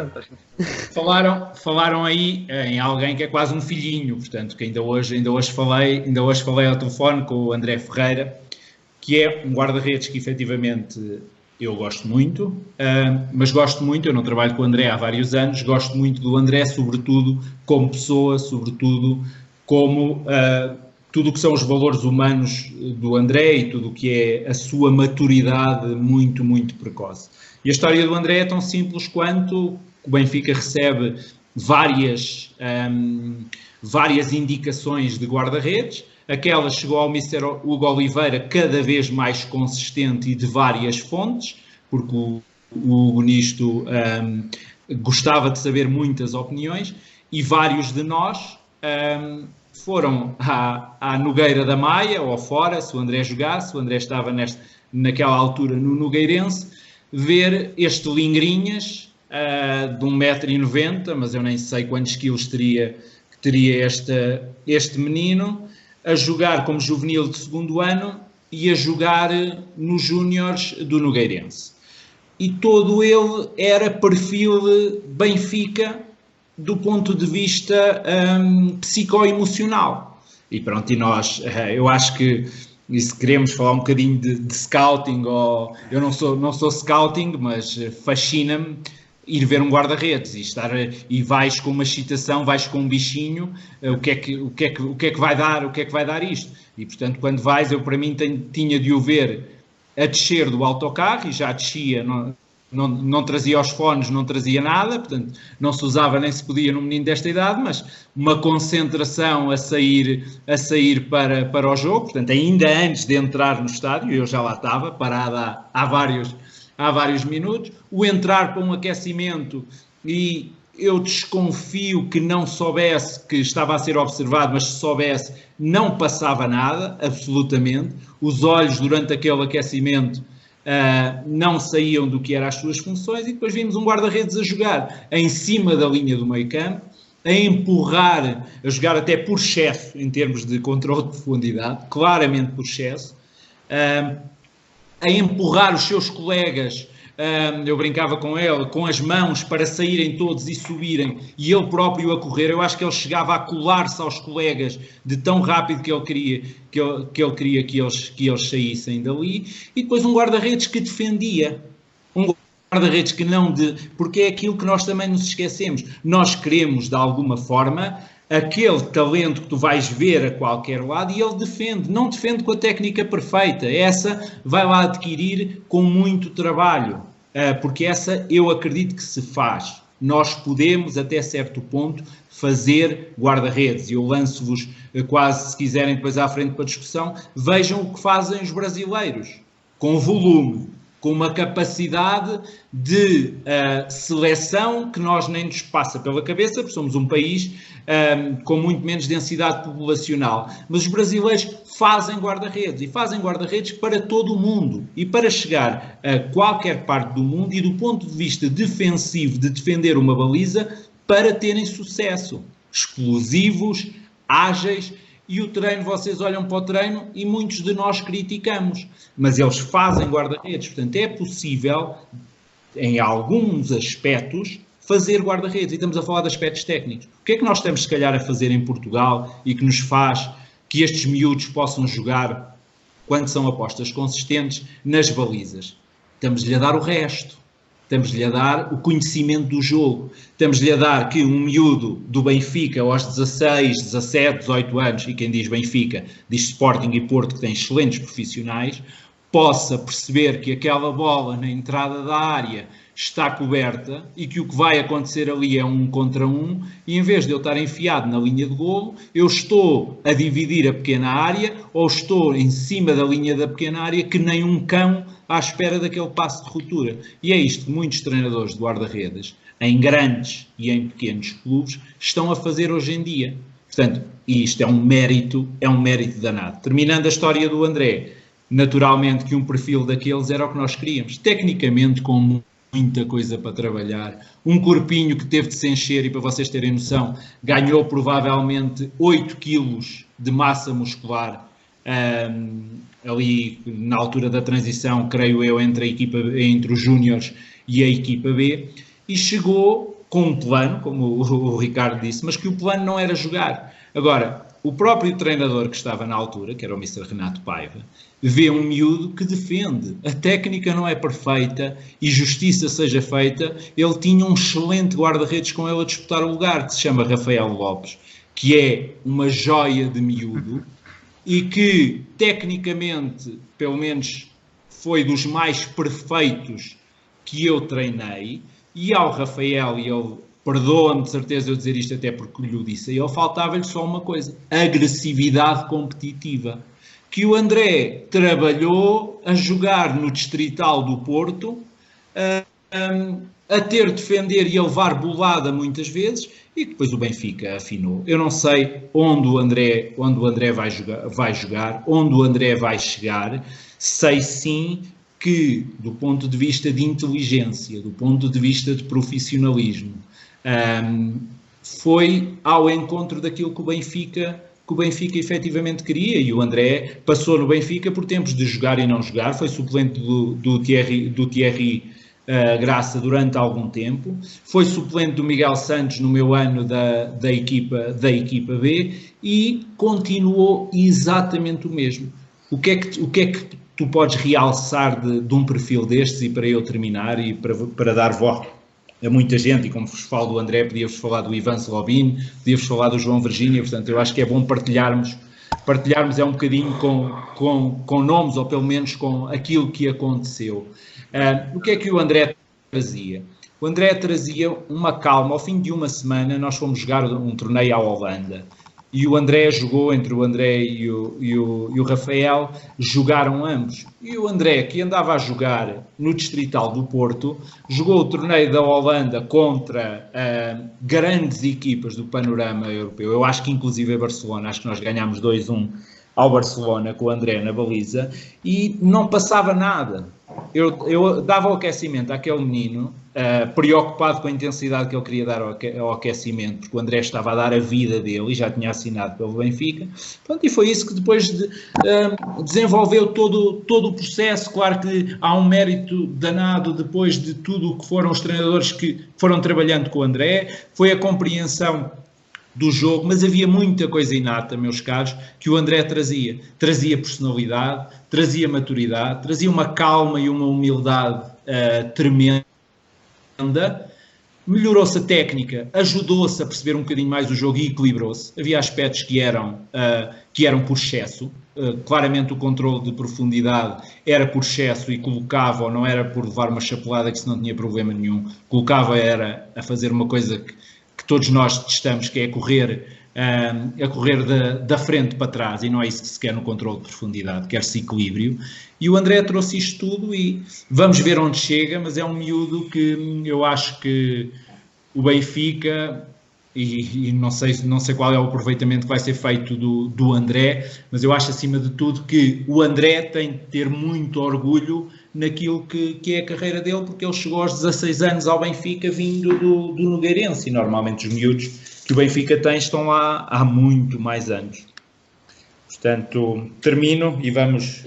Falaram aí em alguém que é quase um filhinho, portanto, que ainda hoje falei ao telefone com o André Ferreira, que é um guarda-redes que efetivamente eu gosto muito, mas gosto muito, eu não trabalho com o André há vários anos, gosto muito do André, sobretudo como pessoa, sobretudo como tudo o que são os valores humanos do André e tudo o que é a sua maturidade muito, muito precoce. E a história do André é tão simples quanto o Benfica recebe várias indicações de guarda-redes. Aquela chegou ao Mr. Hugo Oliveira cada vez mais consistente e de várias fontes, porque o Hugo nisto gostava de saber muitas opiniões, e vários de nós foram à Nogueira da Maia, ou fora, se o André jogasse, o André estava naquela altura no Nogueirense, ver este Lingrinhas de 1,90 m, mas eu nem sei quantos quilos teria este menino, a jogar como juvenil de segundo ano e a jogar nos júniores do Nogueirense. E todo ele era perfil Benfica do ponto de vista psicoemocional. E pronto, e nós, eu acho que, e se queremos falar um bocadinho de scouting, eu não sou scouting, mas fascina-me ir ver um guarda-redes e vais com uma excitação, vais com um bichinho, o que é que vai dar isto? E portanto, quando vais, eu para mim tinha de o ver a descer do autocarro, e já descia, não trazia os fones, não trazia nada, portanto não se usava nem se podia num menino desta idade, mas uma concentração a sair para o jogo, portanto ainda antes de entrar no estádio, eu já lá estava, parada há vários minutos, o entrar para um aquecimento, e eu desconfio que não soubesse que estava a ser observado, mas se soubesse não passava nada, absolutamente, os olhos durante aquele aquecimento não saíam do que eram as suas funções, e depois vimos um guarda-redes a jogar em cima da linha do meio-campo, a empurrar, a jogar até por excesso em termos de controle de profundidade, claramente por excesso, a empurrar os seus colegas, eu brincava com ele, com as mãos para saírem todos e subirem, e ele próprio a correr. Eu acho que ele chegava a colar-se aos colegas de tão rápido que ele queria que eles saíssem dali. E depois um guarda-redes que defendia, um guarda-redes que não porque é aquilo que nós também nos esquecemos. Nós queremos, de alguma forma, aquele talento que tu vais ver a qualquer lado, e ele defende, não defende com a técnica perfeita, essa vai lá adquirir com muito trabalho, porque essa eu acredito que se faz. Nós podemos, até certo ponto, fazer guarda-redes, e eu lanço-vos quase, se quiserem, depois à frente para a discussão, vejam o que fazem os brasileiros, com volume, com uma capacidade de seleção que nós nem nos passa pela cabeça, porque somos um país com muito menos densidade populacional. Mas os brasileiros fazem guarda-redes, e fazem guarda-redes para todo o mundo, e para chegar a qualquer parte do mundo, e do ponto de vista defensivo, de defender uma baliza, para terem sucesso. Explosivos, ágeis. E o treino, vocês olham para o treino e muitos de nós criticamos, mas eles fazem guarda-redes. Portanto, é possível, em alguns aspectos, fazer guarda-redes. E estamos a falar de aspectos técnicos. O que é que nós estamos, se calhar, a fazer em Portugal e que nos faz que estes miúdos possam jogar, quando são apostas consistentes, nas balizas? Estamos-lhe a dar o resto. Estamos-lhe a dar o conhecimento do jogo. Estamos-lhe a dar que um miúdo do Benfica aos 16, 17, 18 anos, e quem diz Benfica diz Sporting e Porto, que têm excelentes profissionais, possa perceber que aquela bola na entrada da área está coberta e que o que vai acontecer ali é 1 contra 1, e em vez de eu estar enfiado na linha de golo, eu estou a dividir a pequena área, ou estou em cima da linha da pequena área, que nem um cão à espera daquele passo de ruptura. E é isto que muitos treinadores de guarda-redes, em grandes e em pequenos clubes, estão a fazer hoje em dia. Portanto, isto é um mérito danado. Terminando a história do André, naturalmente que um perfil daqueles era o que nós queríamos. Tecnicamente, com muita coisa para trabalhar, um corpinho que teve de se encher, e para vocês terem noção, ganhou provavelmente 8 quilos de massa muscular, ali na altura da transição, creio eu, entre os júniores e a equipa B, e chegou com um plano, como o Ricardo disse, mas que o plano não era jogar. Agora, o próprio treinador que estava na altura, que era o Mr. Renato Paiva, vê um miúdo que defende. A técnica não é perfeita, e justiça seja feita, ele tinha um excelente guarda-redes com ele a disputar o lugar, que se chama Rafael Lopes, que é uma joia de miúdo, e que tecnicamente, pelo menos, foi dos mais perfeitos que eu treinei, e ao Rafael, e ele perdoa-me de certeza eu dizer isto até porque lhe disse, e ele faltava-lhe só uma coisa, agressividade competitiva, que o André trabalhou a jogar no Distrital do Porto, a ter de defender e a levar bolada muitas vezes, e depois o Benfica afinou. Eu não sei onde o André vai jogar, onde o André vai chegar. Sei sim que, do ponto de vista de inteligência, do ponto de vista de profissionalismo, foi ao encontro daquilo que o Benfica efetivamente queria, e o André passou no Benfica por tempos de jogar e não jogar, foi suplente do Thierry Graça durante algum tempo, foi suplente do Miguel Santos no meu ano da equipa B, e continuou exatamente o mesmo. O que é que tu podes realçar de um perfil destes, e para eu terminar e para dar voz a muita gente, e como vos falo do André, podia-vos falar do Ivan Slobin, podia-vos falar do João Virgínia, portanto eu acho que é bom partilharmos é um bocadinho com nomes, ou pelo menos com aquilo que aconteceu. O que é que o André trazia? O André trazia uma calma. Ao fim de uma semana nós fomos jogar um torneio à Holanda, e o André jogou, entre o André e o Rafael, jogaram ambos. E o André, que andava a jogar no Distrital do Porto, jogou o torneio da Holanda contra grandes equipas do panorama europeu. Eu acho que inclusive a Barcelona, acho que nós ganhámos 2-1 ao Barcelona com o André na baliza, e não passava nada. Eu dava o aquecimento àquele menino, preocupado com a intensidade que ele queria dar ao aquecimento, porque o André estava a dar a vida dele e já tinha assinado pelo Benfica. Pronto, e foi isso que depois desenvolveu todo o processo. Claro que há um mérito danado depois de tudo o que foram os treinadores que foram trabalhando com o André, foi a compreensão do jogo, mas havia muita coisa inata, meus caros, que o André trazia. Trazia personalidade, trazia maturidade, trazia uma calma e uma humildade tremenda. Melhorou-se a técnica, ajudou-se a perceber um bocadinho mais o jogo e equilibrou-se. Havia aspectos que eram por excesso. Claramente o controle de profundidade era por excesso e colocava, ou não era por levar uma chapelada que isso não tinha problema nenhum, colocava era a fazer uma coisa que todos nós testamos, que é a correr da frente para trás, e não é isso que se quer no controle de profundidade, quer-se equilíbrio. E o André trouxe isto tudo, e vamos ver onde chega, mas é um miúdo que eu acho que o Benfica, e não sei qual é o aproveitamento que vai ser feito do André, mas eu acho acima de tudo que o André tem de ter muito orgulho naquilo que é a carreira dele, porque ele chegou aos 16 anos ao Benfica vindo do Nogueirense, e normalmente os miúdos que o Benfica tem estão lá há muito mais anos. Portanto, termino e vamos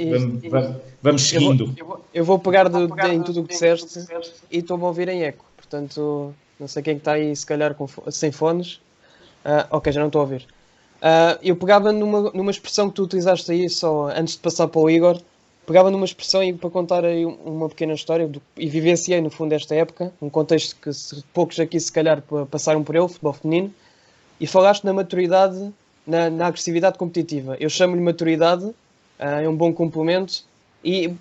seguindo. Eu vou pegar em tudo o que disseste e estou-me a ouvir em eco, portanto não sei quem está aí, se calhar sem fones. Ok, já não estou a ouvir. Eu pegava numa expressão que tu utilizaste aí, só antes de passar para o Igor, pegava numa expressão e para contar aí uma pequena história, e vivenciei no fundo esta época, um contexto que poucos aqui se calhar passaram por ele, futebol feminino, e falaste na maturidade, na agressividade competitiva. Eu chamo-lhe maturidade, é um bom complemento,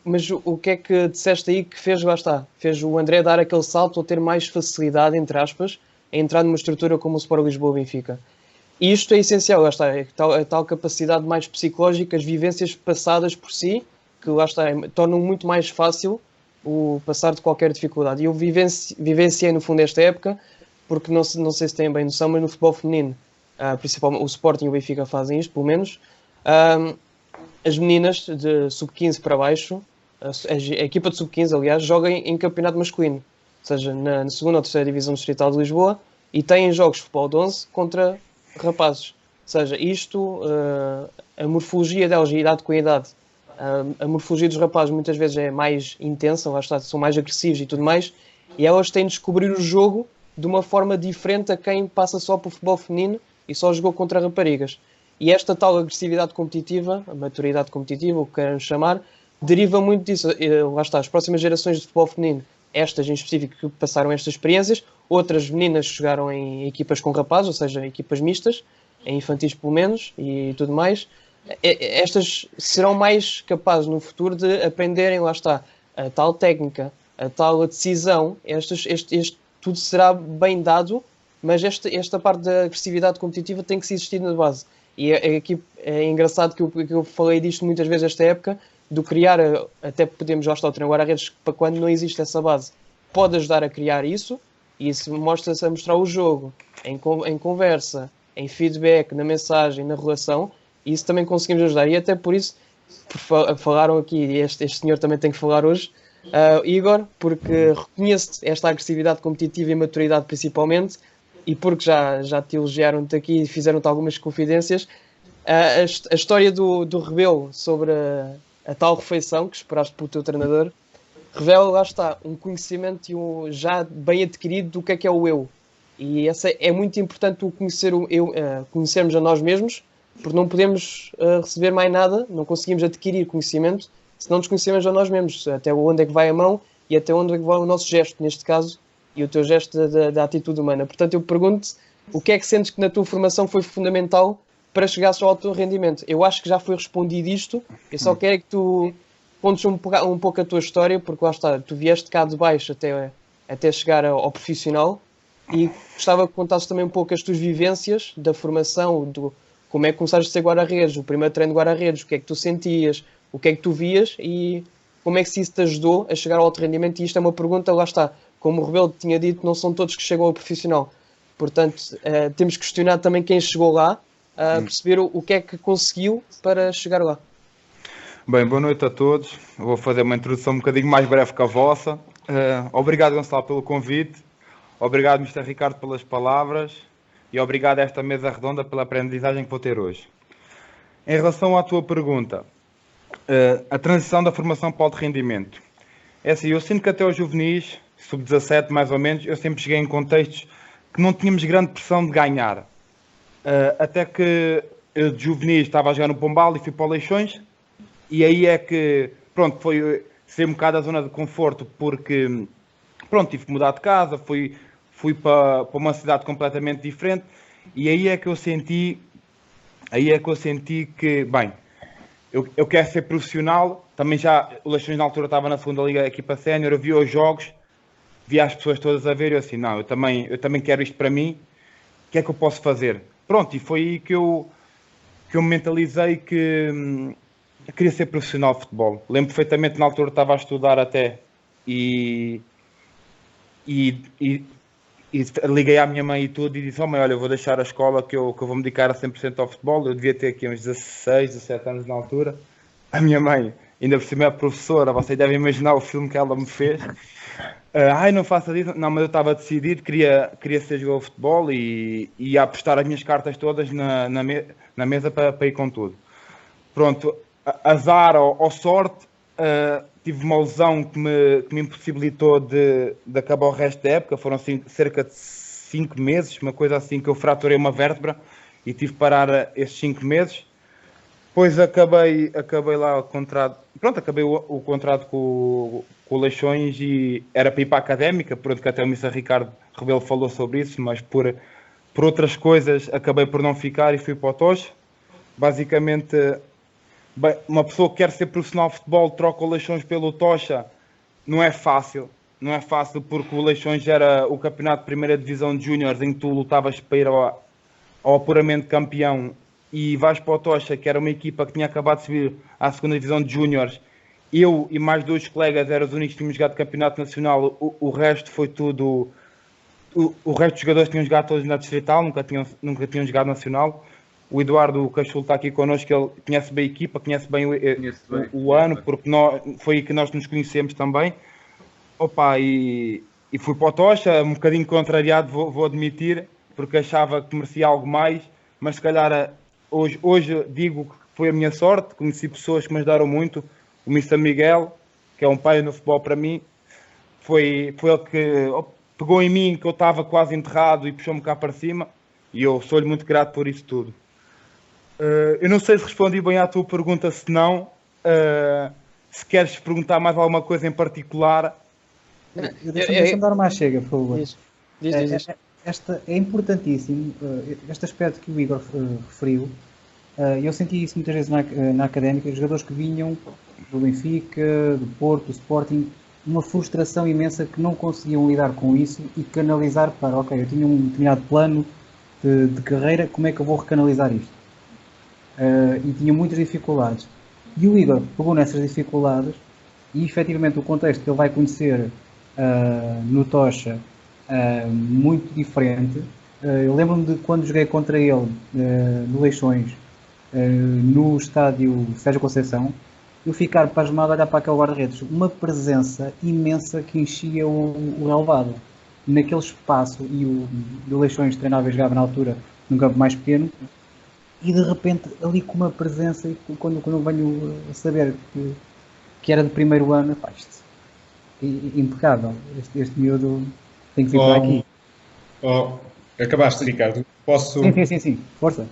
mas o que é que disseste aí que fez, lá está, fez o André dar aquele salto ou ter mais facilidade, entre aspas, a entrar numa estrutura como o Sport Lisboa Benfica. E isto é essencial, lá está, a tal capacidade mais psicológica, as vivências passadas por si, que lá está, tornam muito mais fácil o passar de qualquer dificuldade. E eu vivenciei no fundo esta época, porque não sei se têm bem noção, mas no futebol feminino, principalmente o Sporting e o Benfica fazem isto, pelo menos, as meninas de sub-15 para baixo, a equipa de sub-15, aliás, joga em campeonato masculino, ou seja, na segunda ou terceira divisão distrital de Lisboa, e têm jogos de futebol de 11 contra rapazes. Ou seja, isto, a morfologia delas, e idade com a idade, a morfologia dos rapazes muitas vezes é mais intensa, lá está, são mais agressivos e tudo mais, e elas têm de descobrir o jogo de uma forma diferente a quem passa só para o futebol feminino e só jogou contra raparigas. E esta tal agressividade competitiva, a maturidade competitiva, o que queremos chamar, deriva muito disso. Lá está, as próximas gerações de futebol feminino, estas em específico que passaram estas experiências, outras meninas jogaram em equipas com rapazes, ou seja, equipas mistas, em infantis pelo menos, e tudo mais. estas serão mais capazes no futuro de aprenderem, lá está, a tal técnica, a tal decisão, tudo será bem dado, mas esta parte da agressividade competitiva tem que se existir na base. E aqui é engraçado que eu falei disto muitas vezes esta época, do criar, até podemos lá estar o treino guarda-redes, para quando não existe essa base, pode ajudar a criar isso, e isso mostra-se a mostrar o jogo, em conversa, em feedback, na mensagem, na relação, e isso também conseguimos ajudar. E até por isso, falaram aqui, este senhor também tem que falar hoje, Igor, porque reconheço esta agressividade competitiva e maturidade principalmente, e porque já te elogiaram-te aqui e fizeram-te algumas confidências. A história do Rebelo sobre a tal refeição que esperaste pelo teu treinador revela, lá está, um conhecimento já bem adquirido do que é o eu. E essa é muito importante, o conhecer o eu, conhecermos a nós mesmos, porque não podemos receber mais nada, não conseguimos adquirir conhecimento se não nos conhecemos a nós mesmos, até onde é que vai a mão e até onde é que vai o nosso gesto, neste caso, e o teu gesto da atitude humana. Portanto, eu pergunto-te, o que é que sentes que na tua formação foi fundamental para chegares ao alto rendimento? Eu acho que já foi respondido isto, eu só quero que tu contes um pouco a tua história, porque lá está, tu vieste cá de baixo até chegar ao profissional, e gostava que contasses também um pouco as tuas vivências da formação, como é que começaste a ser guarda-redes, o primeiro treino de guarda-redes, o que é que tu sentias, o que é que tu vias e como é que isso te ajudou a chegar ao alto rendimento. E isto é uma pergunta, lá está, como o Rebelo tinha dito, não são todos que chegam ao profissional. Portanto, temos que questionar também quem chegou lá, perceber o que é que conseguiu para chegar lá. Bem, boa noite a todos. Vou fazer uma introdução um bocadinho mais breve que a vossa. Obrigado, Gonçalo, pelo convite. Obrigado, Mr. Ricardo, pelas palavras. E obrigado a esta mesa redonda pela aprendizagem que vou ter hoje. Em relação à tua pergunta, a transição da formação para o alto rendimento. É assim, eu sinto que até aos juvenis, sub-17 mais ou menos, eu sempre cheguei em contextos que não tínhamos grande pressão de ganhar. Até que eu de juvenis estava a jogar no Pombal e fui para o Leixões, e aí é que, pronto, foi ser um bocado a zona de conforto, porque, pronto, tive que mudar de casa, fui para uma cidade completamente diferente, e aí é que eu senti que, bem, eu quero ser profissional. Também já, o Leixões na altura estava na segunda liga, equipa sénior, eu via os jogos, via as pessoas todas a ver, e eu assim, não, eu também quero isto para mim, o que é que eu posso fazer? Pronto, e foi aí que eu me mentalizei que eu queria ser profissional de futebol. Lembro perfeitamente, na altura estava a estudar até, e liguei à minha mãe e tudo, e disse, mãe, olha, eu vou deixar a escola que eu vou me dedicar a 100% ao futebol. Eu devia ter aqui uns 16, 17 anos na altura. A minha mãe, ainda por cima é professora, vocês devem imaginar o filme que ela me fez. Não faça isso. Não, mas eu estava decidido, queria ser jogador de futebol e ia apostar as minhas cartas todas na mesa para ir com tudo. Pronto, azar ou sorte, tive uma lesão que me impossibilitou de acabar o resto da época. Foram cerca de 5 meses, uma coisa assim, que eu fraturei uma vértebra e tive que parar esses 5 meses. Depois acabei lá o contrato. Pronto, acabei o contrato com o Leixões e era para ir para a Académica, pronto, que até o Mr. Ricardo Rebelo falou sobre isso, mas por outras coisas acabei por não ficar e fui para o Tocha. Basicamente, bem, uma pessoa que quer ser profissional de futebol troca o Leixões pelo Tocha, não é fácil. Não é fácil porque o Leixões era o campeonato de primeira divisão de júniores em que tu lutavas para ir ao apuramento campeão, e vais para o Tocha, que era uma equipa que tinha acabado de subir à segunda divisão de júniores. Eu e mais 2 colegas eram os únicos que tínhamos jogado campeonato nacional. O resto foi tudo... O resto dos jogadores tinham jogado todos na distrital, nunca tinham jogado nacional. O Eduardo Cachulo está aqui connosco, ele conhece bem a equipa, conhece bem o ano, porque foi aí que nós nos conhecemos também. E fui para o Tocha, um bocadinho contrariado, vou admitir, porque achava que merecia algo mais, mas se calhar hoje digo que foi a minha sorte. Conheci pessoas que me ajudaram muito. O Mr. Miguel, que é um pai no futebol para mim, foi ele que pegou em mim, que eu estava quase enterrado, e puxou-me cá para cima, e eu sou-lhe muito grato por isso tudo. Eu não sei se respondi bem à tua pergunta, se não, se queres perguntar mais alguma coisa em particular. Deixa-me dar uma chega, por favor. Diz. É importantíssimo, este aspecto que o Igor referiu, Eu senti isso muitas vezes na Académica, jogadores que vinham do Benfica, do Porto, do Sporting, uma frustração imensa que não conseguiam lidar com isso e canalizar para, ok, eu tinha um determinado plano de carreira, como é que eu vou recanalizar isto? E tinha muitas dificuldades. E o Igor pegou nessas dificuldades e efetivamente o contexto que ele vai conhecer no Tocha muito diferente. Eu lembro-me de quando joguei contra ele no Leixões, no estádio Sérgio Conceição, eu ficar pasmado a olhar para aquele guarda-redes, uma presença imensa que enchia o relvado. Naquele espaço, e o Leixões treinava e jogava na altura num campo mais pequeno, e de repente ali com uma presença, e quando eu venho a saber que era do primeiro ano, pá, isto, impecável, este miúdo tem que vir para aqui. Acabaste, Ricardo. Posso... Sim, força.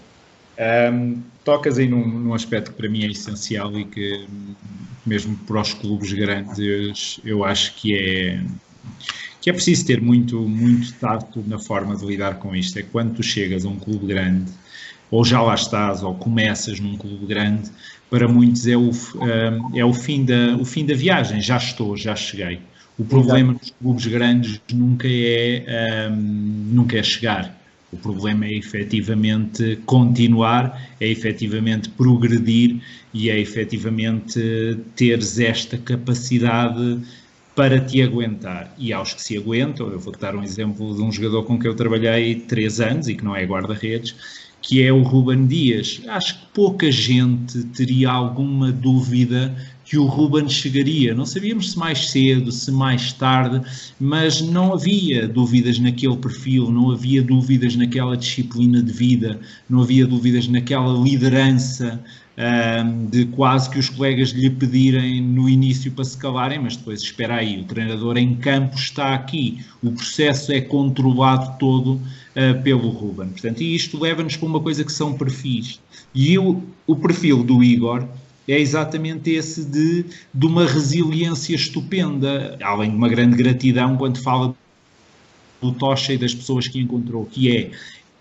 Tocas aí num aspecto que para mim é essencial e que mesmo para os clubes grandes eu acho que é preciso ter muito tato na forma de lidar com isto. É quando tu chegas a um clube grande, ou já lá estás, ou começas num clube grande, para muitos é o fim da viagem. Já cheguei. O problema nos clubes grandes nunca é chegar. O problema é efetivamente continuar, é efetivamente progredir e é efetivamente teres esta capacidade para te aguentar. E aos que se aguentam, eu vou-te dar um exemplo de um jogador com quem eu trabalhei 3 anos e que não é guarda-redes, que é o Ruben Dias. Acho que pouca gente teria alguma dúvida que o Ruben chegaria. Não sabíamos se mais cedo, se mais tarde, mas não havia dúvidas naquele perfil, não havia dúvidas naquela disciplina de vida, não havia dúvidas naquela liderança de quase que os colegas lhe pedirem no início para se calarem, mas depois espera aí, o treinador em campo está aqui, o processo é controlado todo pelo Ruben. Portanto, e isto leva-nos para uma coisa que são perfis. E o perfil do Igor é exatamente esse de uma resiliência estupenda, além de uma grande gratidão quando fala do Tocha e das pessoas que encontrou, que é: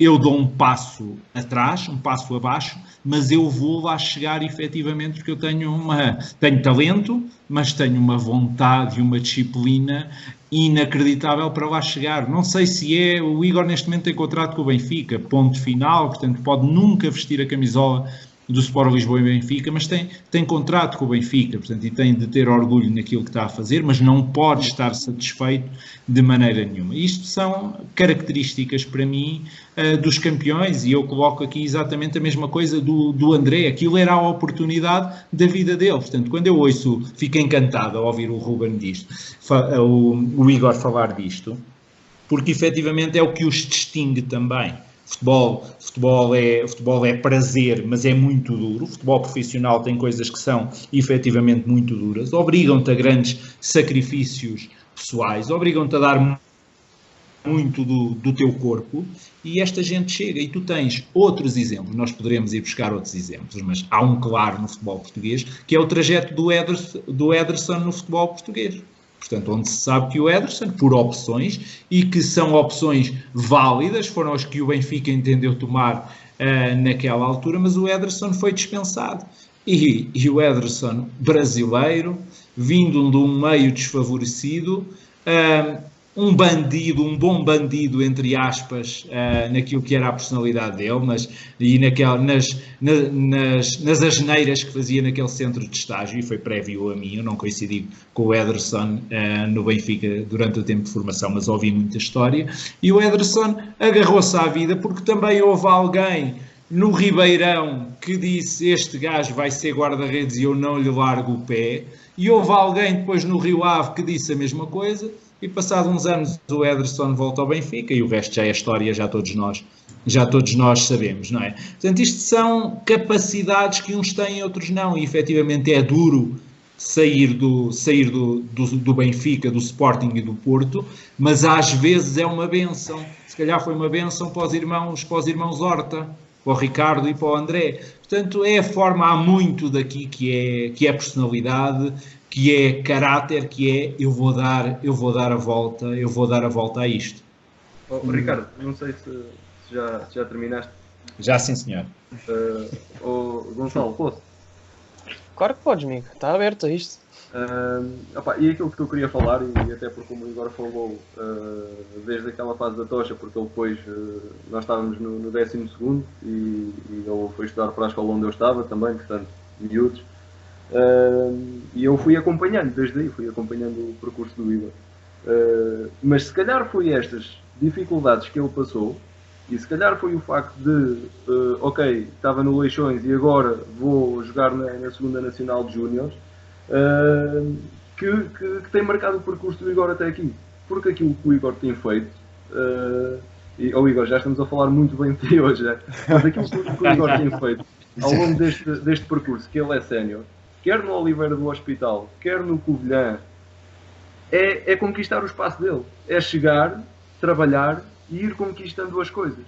eu dou um passo atrás, um passo abaixo, mas eu vou lá chegar efetivamente porque eu tenho talento, mas tenho uma vontade e uma disciplina inacreditável para lá chegar. Não sei se o Igor neste momento tem contrato com o Benfica, ponto final, portanto pode nunca vestir a camisola do Sport Lisboa e Benfica, mas tem contrato com o Benfica, portanto, e tem de ter orgulho naquilo que está a fazer, mas não pode estar satisfeito de maneira nenhuma. Isto são características, para mim, dos campeões, e eu coloco aqui exatamente a mesma coisa do André. Aquilo era a oportunidade da vida dele. Portanto, quando eu ouço, fico encantado ao ouvir o Ruben o Igor falar disto, porque efetivamente é o que os distingue também. Futebol é prazer, mas é muito duro. O futebol profissional tem coisas que são efetivamente muito duras, obrigam-te a grandes sacrifícios pessoais, obrigam-te a dar muito do teu corpo, e esta gente chega. E tu tens outros exemplos, nós poderemos ir buscar outros exemplos, mas há um claro no futebol português, que é o trajeto do Ederson no futebol português. Portanto, onde se sabe que o Ederson, por opções, e que são opções válidas, foram as que o Benfica entendeu tomar naquela altura, mas o Ederson foi dispensado. E o Ederson, brasileiro, vindo de um meio desfavorecido, um bom bandido, entre aspas, naquilo que era a personalidade dele, nas asneiras que fazia naquele centro de estágio, e foi prévio a mim. Eu não coincidi com o Ederson no Benfica durante o tempo de formação, mas ouvi muita história, e o Ederson agarrou-se à vida porque também houve alguém no Ribeirão que disse: este gajo vai ser guarda-redes e eu não lhe largo o pé, e houve alguém depois no Rio Ave que disse a mesma coisa. E passados uns anos o Ederson volta ao Benfica e o resto já é história, já todos nós sabemos, não é? Portanto, isto são capacidades que uns têm e outros não, e efetivamente é duro sair do Benfica, do Sporting e do Porto, mas às vezes é uma bênção. Se calhar foi uma bênção para os irmãos Horta, para o Ricardo e para o André. Portanto, é a forma, há muito daqui que é personalidade, que é caráter, que é eu vou dar a volta a isto. Ricardo, não sei se já terminaste Já sim, senhor. Gonçalo, posso? Claro que podes, amigo. Está aberto a isto. E aquilo que eu queria falar, e até porque como o Igor falou, desde aquela fase da tocha, porque ele depois, nós estávamos no 12º e ele foi estudar para a escola onde eu estava também, portanto, miúdos, e eu fui acompanhando, desde aí fui acompanhando o percurso do Igor. Mas se calhar foi estas dificuldades que ele passou, e se calhar foi o facto de, ok, estava no Leixões e agora vou jogar na segunda Nacional de Júniores, que tem marcado o percurso do Igor até aqui. Porque aquilo que o Igor tem feito, Igor, já estamos a falar muito bem de ti hoje, mas aquilo que o Igor tem feito ao longo deste percurso, que ele é sénior, quer no Oliveira do Hospital, quer no Covilhã, é conquistar o espaço dele. É chegar, trabalhar e ir conquistando as coisas.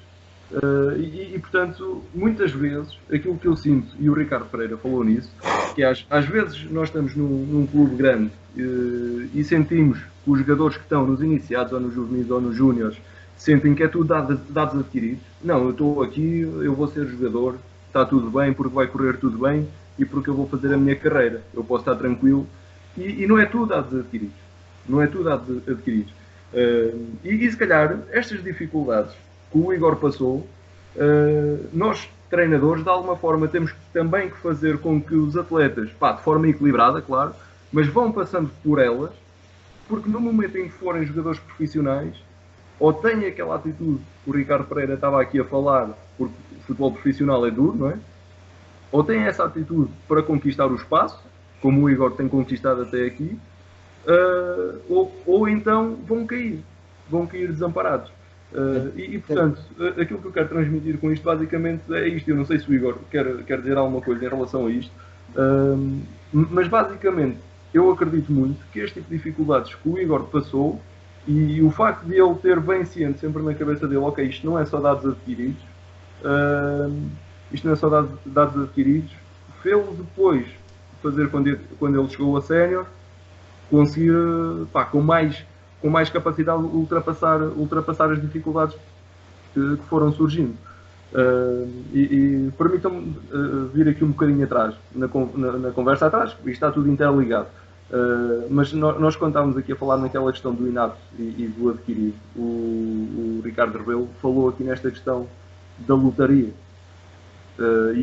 Portanto, muitas vezes, aquilo que eu sinto, e o Ricardo Pereira falou nisso, que às vezes nós estamos num clube grande e sentimos que os jogadores que estão nos iniciados, ou nos juvenis, ou nos júniores, sentem que é tudo dados adquiridos. Não, eu estou aqui, eu vou ser jogador, está tudo bem, porque vai correr tudo bem e porque eu vou fazer a minha carreira. Eu posso estar tranquilo. E não é tudo dados adquiridos. Não é tudo dados adquiridos. E se calhar, estas dificuldades que o Igor passou, nós, treinadores, de alguma forma, temos também que fazer com que os atletas, de forma equilibrada, claro, mas vão passando por elas, porque no momento em que forem jogadores profissionais, ou têm aquela atitude que o Ricardo Pereira estava aqui a falar, porque o futebol profissional é duro, não é? Ou têm essa atitude para conquistar o espaço, como o Igor tem conquistado até aqui, ou então vão cair desamparados. Portanto, aquilo que eu quero transmitir com isto basicamente é isto. Eu não sei se o Igor quer dizer alguma coisa em relação a isto, mas basicamente eu acredito muito que este tipo de dificuldades que o Igor passou e o facto de ele ter bem ciente sempre na cabeça dele, ok, isto não é só dados adquiridos, fê-lo depois fazer quando ele chegou a sénior, conseguir com mais capacidade ultrapassar as dificuldades que foram surgindo. Permitam-me vir aqui um bocadinho atrás, na conversa atrás, isto está tudo interligado. Mas nós quando estávamos aqui a falar naquela questão do inato e do adquirido, o Ricardo Rebelo falou aqui nesta questão da lotaria.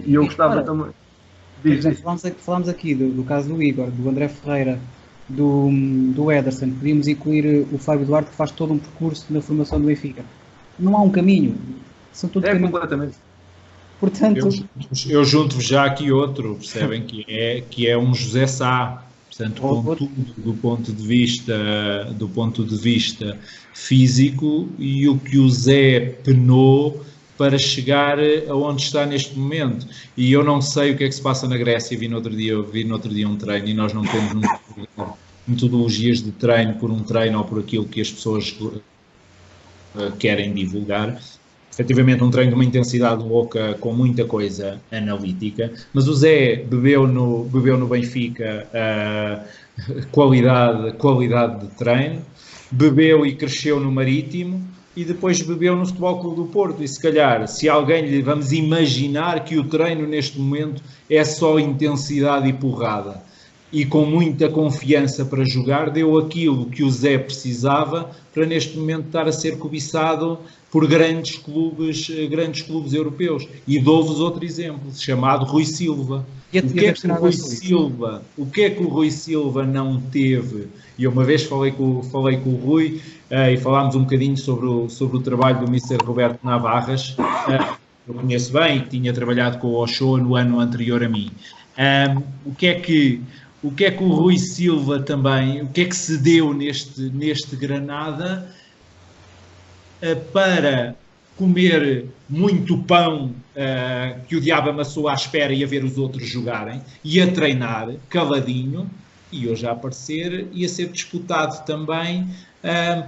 E eu gostava também... Falámos aqui do caso do Igor, do André Ferreira, do Ederson. Podíamos incluir o Fábio Duarte, que faz todo um percurso na formação do Benfica. Não há um caminho. São todos caminhos. Completamente. Portanto... Eu junto-vos já aqui outro, percebem, que é um José Sá. Portanto, contudo, do ponto de vista físico, e o que o Zé penou para chegar aonde está neste momento. E eu não sei o que é que se passa na Grécia. Vi no outro dia um treino, e nós não temos metodologias de treino por um treino ou por aquilo que as pessoas querem divulgar. Efetivamente um treino de uma intensidade louca, com muita coisa analítica, mas o Zé bebeu no Benfica qualidade de treino, bebeu e cresceu no Marítimo, e depois bebeu no Futebol Clube do Porto. E se calhar, se alguém lhe vamos imaginar que o treino neste momento é só intensidade e porrada, e com muita confiança para jogar, deu aquilo que o Zé precisava para neste momento estar a ser cobiçado por grandes clubes europeus. E dou-vos outro exemplo, chamado Rui Silva. O que é que o Rui Silva não teve? E eu uma vez falei com o Rui e falámos um bocadinho sobre o trabalho do Mr. Roberto Navarras, eu conheço bem, que tinha trabalhado com o Ochoa no ano anterior a mim. O que é que o Rui Silva também, o que é que se deu neste Granada para comer muito pão que o diabo amassou à espera e a ver os outros jogarem, e a treinar caladinho, e hoje a aparecer e a ser disputado também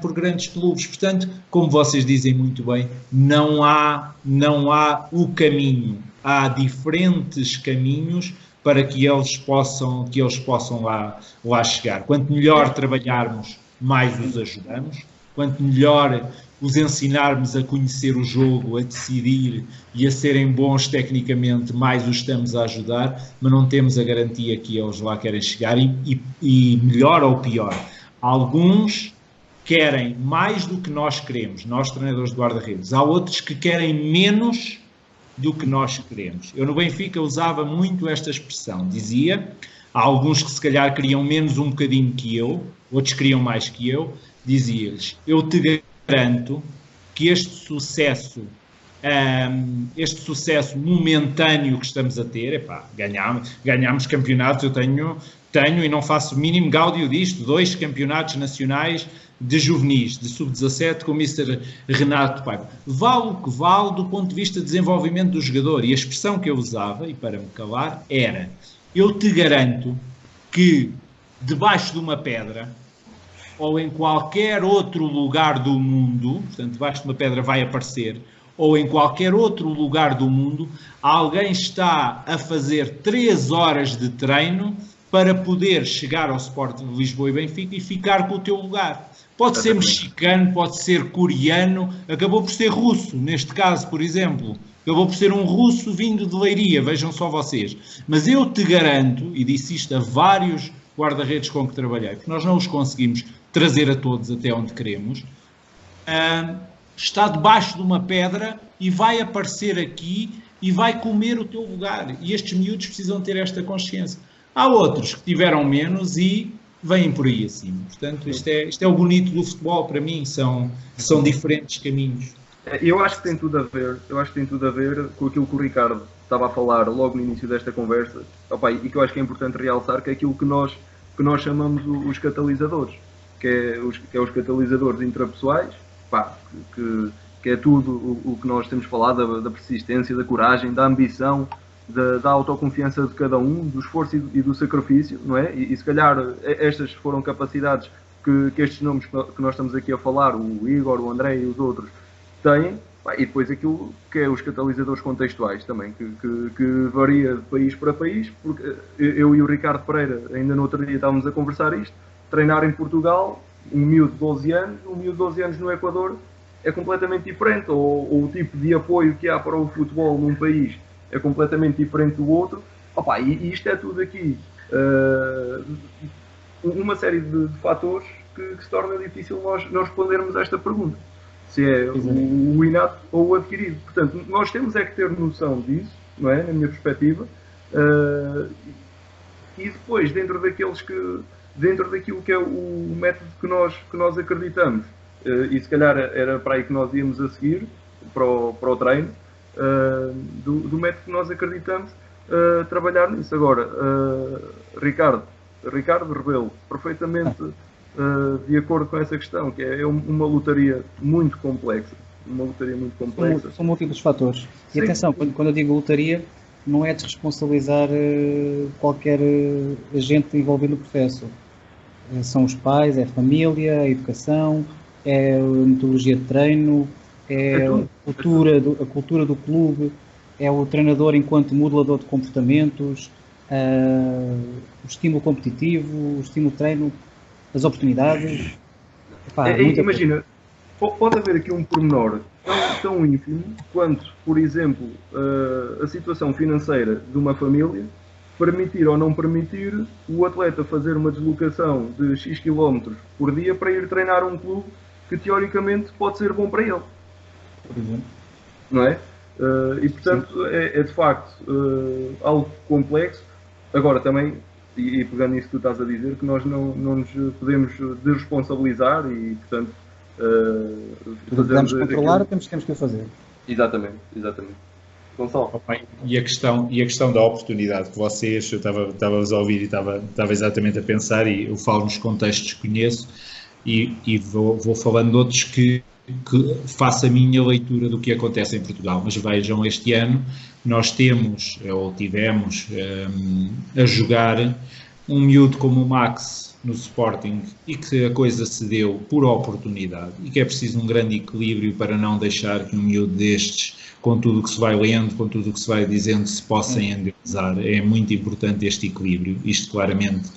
por grandes clubes. Portanto, como vocês dizem muito bem, não há o caminho, há diferentes caminhos para que eles possam lá chegar. Quanto melhor trabalharmos, mais os ajudamos. Quanto melhor os ensinarmos a conhecer o jogo, a decidir e a serem bons tecnicamente, mais os estamos a ajudar, mas não temos a garantia que eles lá querem chegar e melhor ou pior, alguns querem mais do que nós queremos, nós treinadores de guarda-redes, há outros que querem menos do que nós queremos. Eu no Benfica usava muito esta expressão, dizia, há alguns que se calhar queriam menos um bocadinho que eu, outros queriam mais que eu, dizia-lhes, eu te garanto que este sucesso momentâneo que estamos a ter, ganhámos campeonatos, eu tenho e não faço o mínimo gáudio disto, 2 campeonatos nacionais de juvenis, de sub-17 com o Mr. Renato Paiva. Vale o que vale do ponto de vista de desenvolvimento do jogador, e a expressão que eu usava, e para me calar, era, eu te garanto que debaixo de uma pedra, ou em qualquer outro lugar do mundo, portanto, debaixo de uma pedra vai aparecer, ou em qualquer outro lugar do mundo, alguém está a fazer 3 horas de treino para poder chegar ao Sporting de Lisboa e Benfica e ficar com o teu lugar. Pode ser mexicano, pode ser coreano, acabou por ser russo, neste caso, por exemplo. Acabou por ser um russo vindo de Leiria, vejam só vocês. Mas eu te garanto, e disse isto a vários guarda-redes com que trabalhei, porque nós não os conseguimos trazer a todos até onde queremos, está debaixo de uma pedra e vai aparecer aqui e vai comer o teu lugar. E estes miúdos precisam ter esta consciência. Há outros que tiveram menos e vêm por aí acima. Portanto, isto é o bonito do futebol para mim, são diferentes caminhos. Eu acho que tem tudo a ver com aquilo que o Ricardo estava a falar logo no início desta conversa, e que eu acho que é importante realçar, que é aquilo que nós chamamos os catalisadores, que é os catalisadores intrapessoais, que é tudo o que nós temos falado, da persistência, da coragem, da ambição, da autoconfiança de cada um, do esforço e do sacrifício, não é? E se calhar estas foram capacidades que estes nomes que nós estamos aqui a falar, o Igor, o André e os outros, têm, e depois aquilo que é os catalisadores contextuais também, que varia de país para país, porque eu e o Ricardo Pereira, ainda no outro dia estávamos a conversar isto, treinar em Portugal, um miúdo de 12 anos no Equador é completamente diferente, ou o tipo de apoio que há para o futebol num país é completamente diferente do outro. E isto é tudo aqui uma série de fatores que se torna difícil nós respondermos a esta pergunta, se é o inato ou o adquirido. Portanto, nós temos é que ter noção disso, não é? Na minha perspectiva, e depois dentro daquilo que é o método que nós acreditamos, e se calhar era para aí que nós íamos a seguir, para o treino, do método que nós acreditamos, trabalhar nisso. Agora, Ricardo Rebelo, perfeitamente de acordo com essa questão, que é uma lotaria muito complexa. São múltiplos fatores. E sim, atenção, quando eu digo lotaria, não é desresponsabilizar qualquer agente envolvido no processo. São os pais, é a família, a educação, é a metodologia de treino, é a cultura do clube, é o treinador enquanto modelador de comportamentos, o estímulo competitivo, o estímulo de treino, as oportunidades. Imagina, pode haver aqui um pormenor tão ínfimo quanto, por exemplo, a situação financeira de uma família permitir ou não permitir o atleta fazer uma deslocação de X km por dia para ir treinar um clube que teoricamente pode ser bom para ele. Por exemplo. Não é? E portanto é de facto algo complexo. Agora também, e pegando nisso que tu estás a dizer, que nós não nos podemos desresponsabilizar e portanto podemos controlar, temos que o fazer. Exatamente. Gonçalo. E a questão da oportunidade que vocês, eu estava-vos a ouvir e estava exatamente a pensar, e eu falo nos contextos que conheço e vou falando de outros que faço a minha leitura do que acontece em Portugal. Mas vejam, este ano nós tivemos a jogar um miúdo como o Max no Sporting, e que a coisa se deu por oportunidade, e que é preciso um grande equilíbrio para não deixar que um miúdo destes, com tudo o que se vai lendo, com tudo o que se vai dizendo, se possa endeusar. É muito importante este equilíbrio. Isto claramente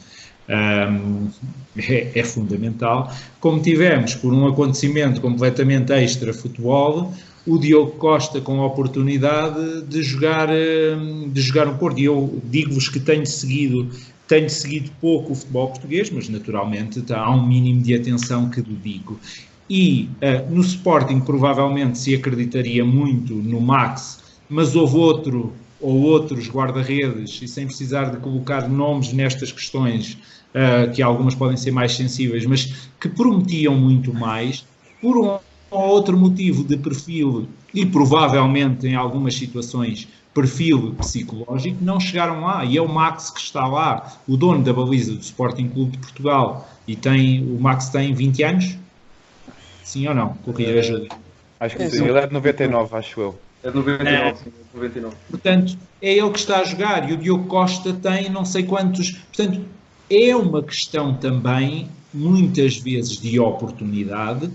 é fundamental. Como tivemos, por um acontecimento completamente extra-futebol, o Diogo Costa com a oportunidade de jogar no Porto. E eu digo-vos que tenho seguido pouco o futebol português, mas naturalmente há um mínimo de atenção que dedico. E no Sporting provavelmente se acreditaria muito no Max, mas houve outros guarda-redes, e sem precisar de colocar nomes nestas questões, que algumas podem ser mais sensíveis, mas que prometiam muito mais, por um ou outro motivo de perfil, e provavelmente em algumas situações perfil psicológico, não chegaram lá, e é o Max que está lá, o dono da baliza do Sporting Clube de Portugal, e o Max tem 20 anos? Sim ou não? Corrija, Júlio. Acho que sim, ele é de 99, acho eu. É de 99, sim, 99. Portanto, é ele que está a jogar, e o Diogo Costa tem não sei quantos. Portanto, é uma questão também, muitas vezes, de oportunidade,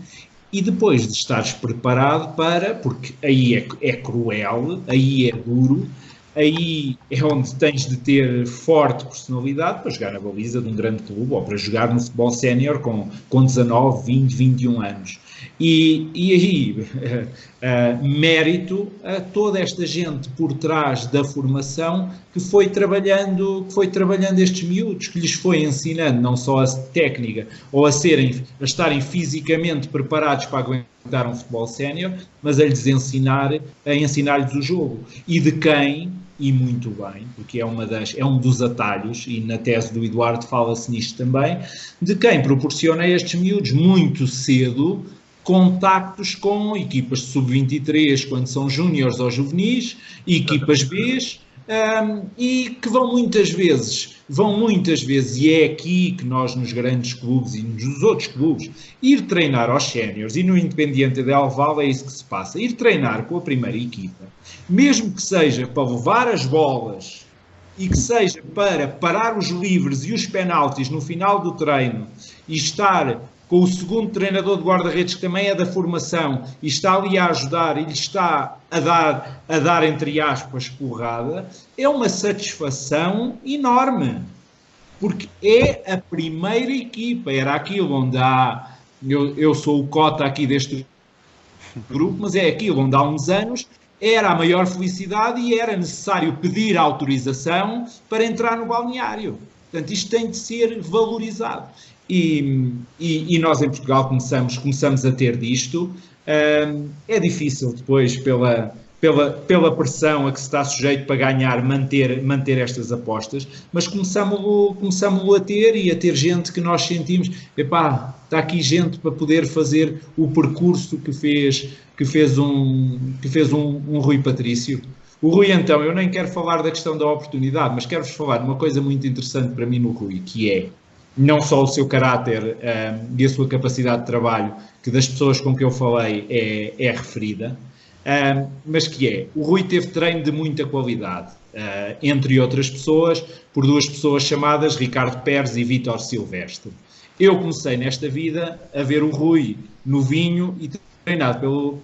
e depois de estares preparado porque aí é cruel, aí é duro, aí é onde tens de ter forte personalidade para jogar na baliza de um grande clube, ou para jogar no futebol sénior com 19, 20, 21 anos. E aí, mérito a toda esta gente por trás da formação que foi trabalhando estes miúdos, que lhes foi ensinando não só a técnica ou a estarem fisicamente preparados para aguentar um futebol sénior, mas a ensinar-lhes o jogo. E de quem, e muito bem, porque é um dos atalhos, e na tese do Eduardo fala-se nisto também, de quem proporciona a estes miúdos muito cedo contactos com equipas de sub-23 quando são júniores ou juvenis, equipas B, e que vão muitas vezes, e é aqui que nós nos grandes clubes e nos outros clubes, ir treinar aos séniores, e no Independiente del Valle é isso que se passa, ir treinar com a primeira equipa, mesmo que seja para levar as bolas e que seja para parar os livres e os penaltis no final do treino e estar com o segundo treinador de guarda-redes, que também é da formação, e está ali a ajudar, e lhe está a dar entre aspas, porrada, é uma satisfação enorme. Porque é a primeira equipa, era aquilo onde eu sou o cota aqui deste grupo, mas é aquilo onde há uns anos era a maior felicidade e era necessário pedir autorização para entrar no balneário. Portanto, isto tem de ser valorizado. E nós em Portugal começamos a ter disto. É difícil depois, pela pressão a que se está sujeito para ganhar, manter estas apostas, mas começamos-lo a ter, e a ter gente que nós sentimos, epá, está aqui gente para poder fazer o percurso que fez um Rui Patrício. O Rui, então, eu nem quero falar da questão da oportunidade, mas quero-vos falar de uma coisa muito interessante para mim no Rui, que é não só o seu caráter e a sua capacidade de trabalho, que das pessoas com que eu falei é referida, mas que é, o Rui teve treino de muita qualidade, entre outras pessoas, por duas pessoas chamadas Ricardo Pérez e Vítor Silvestre. Eu comecei nesta vida a ver o Rui novinho e treinado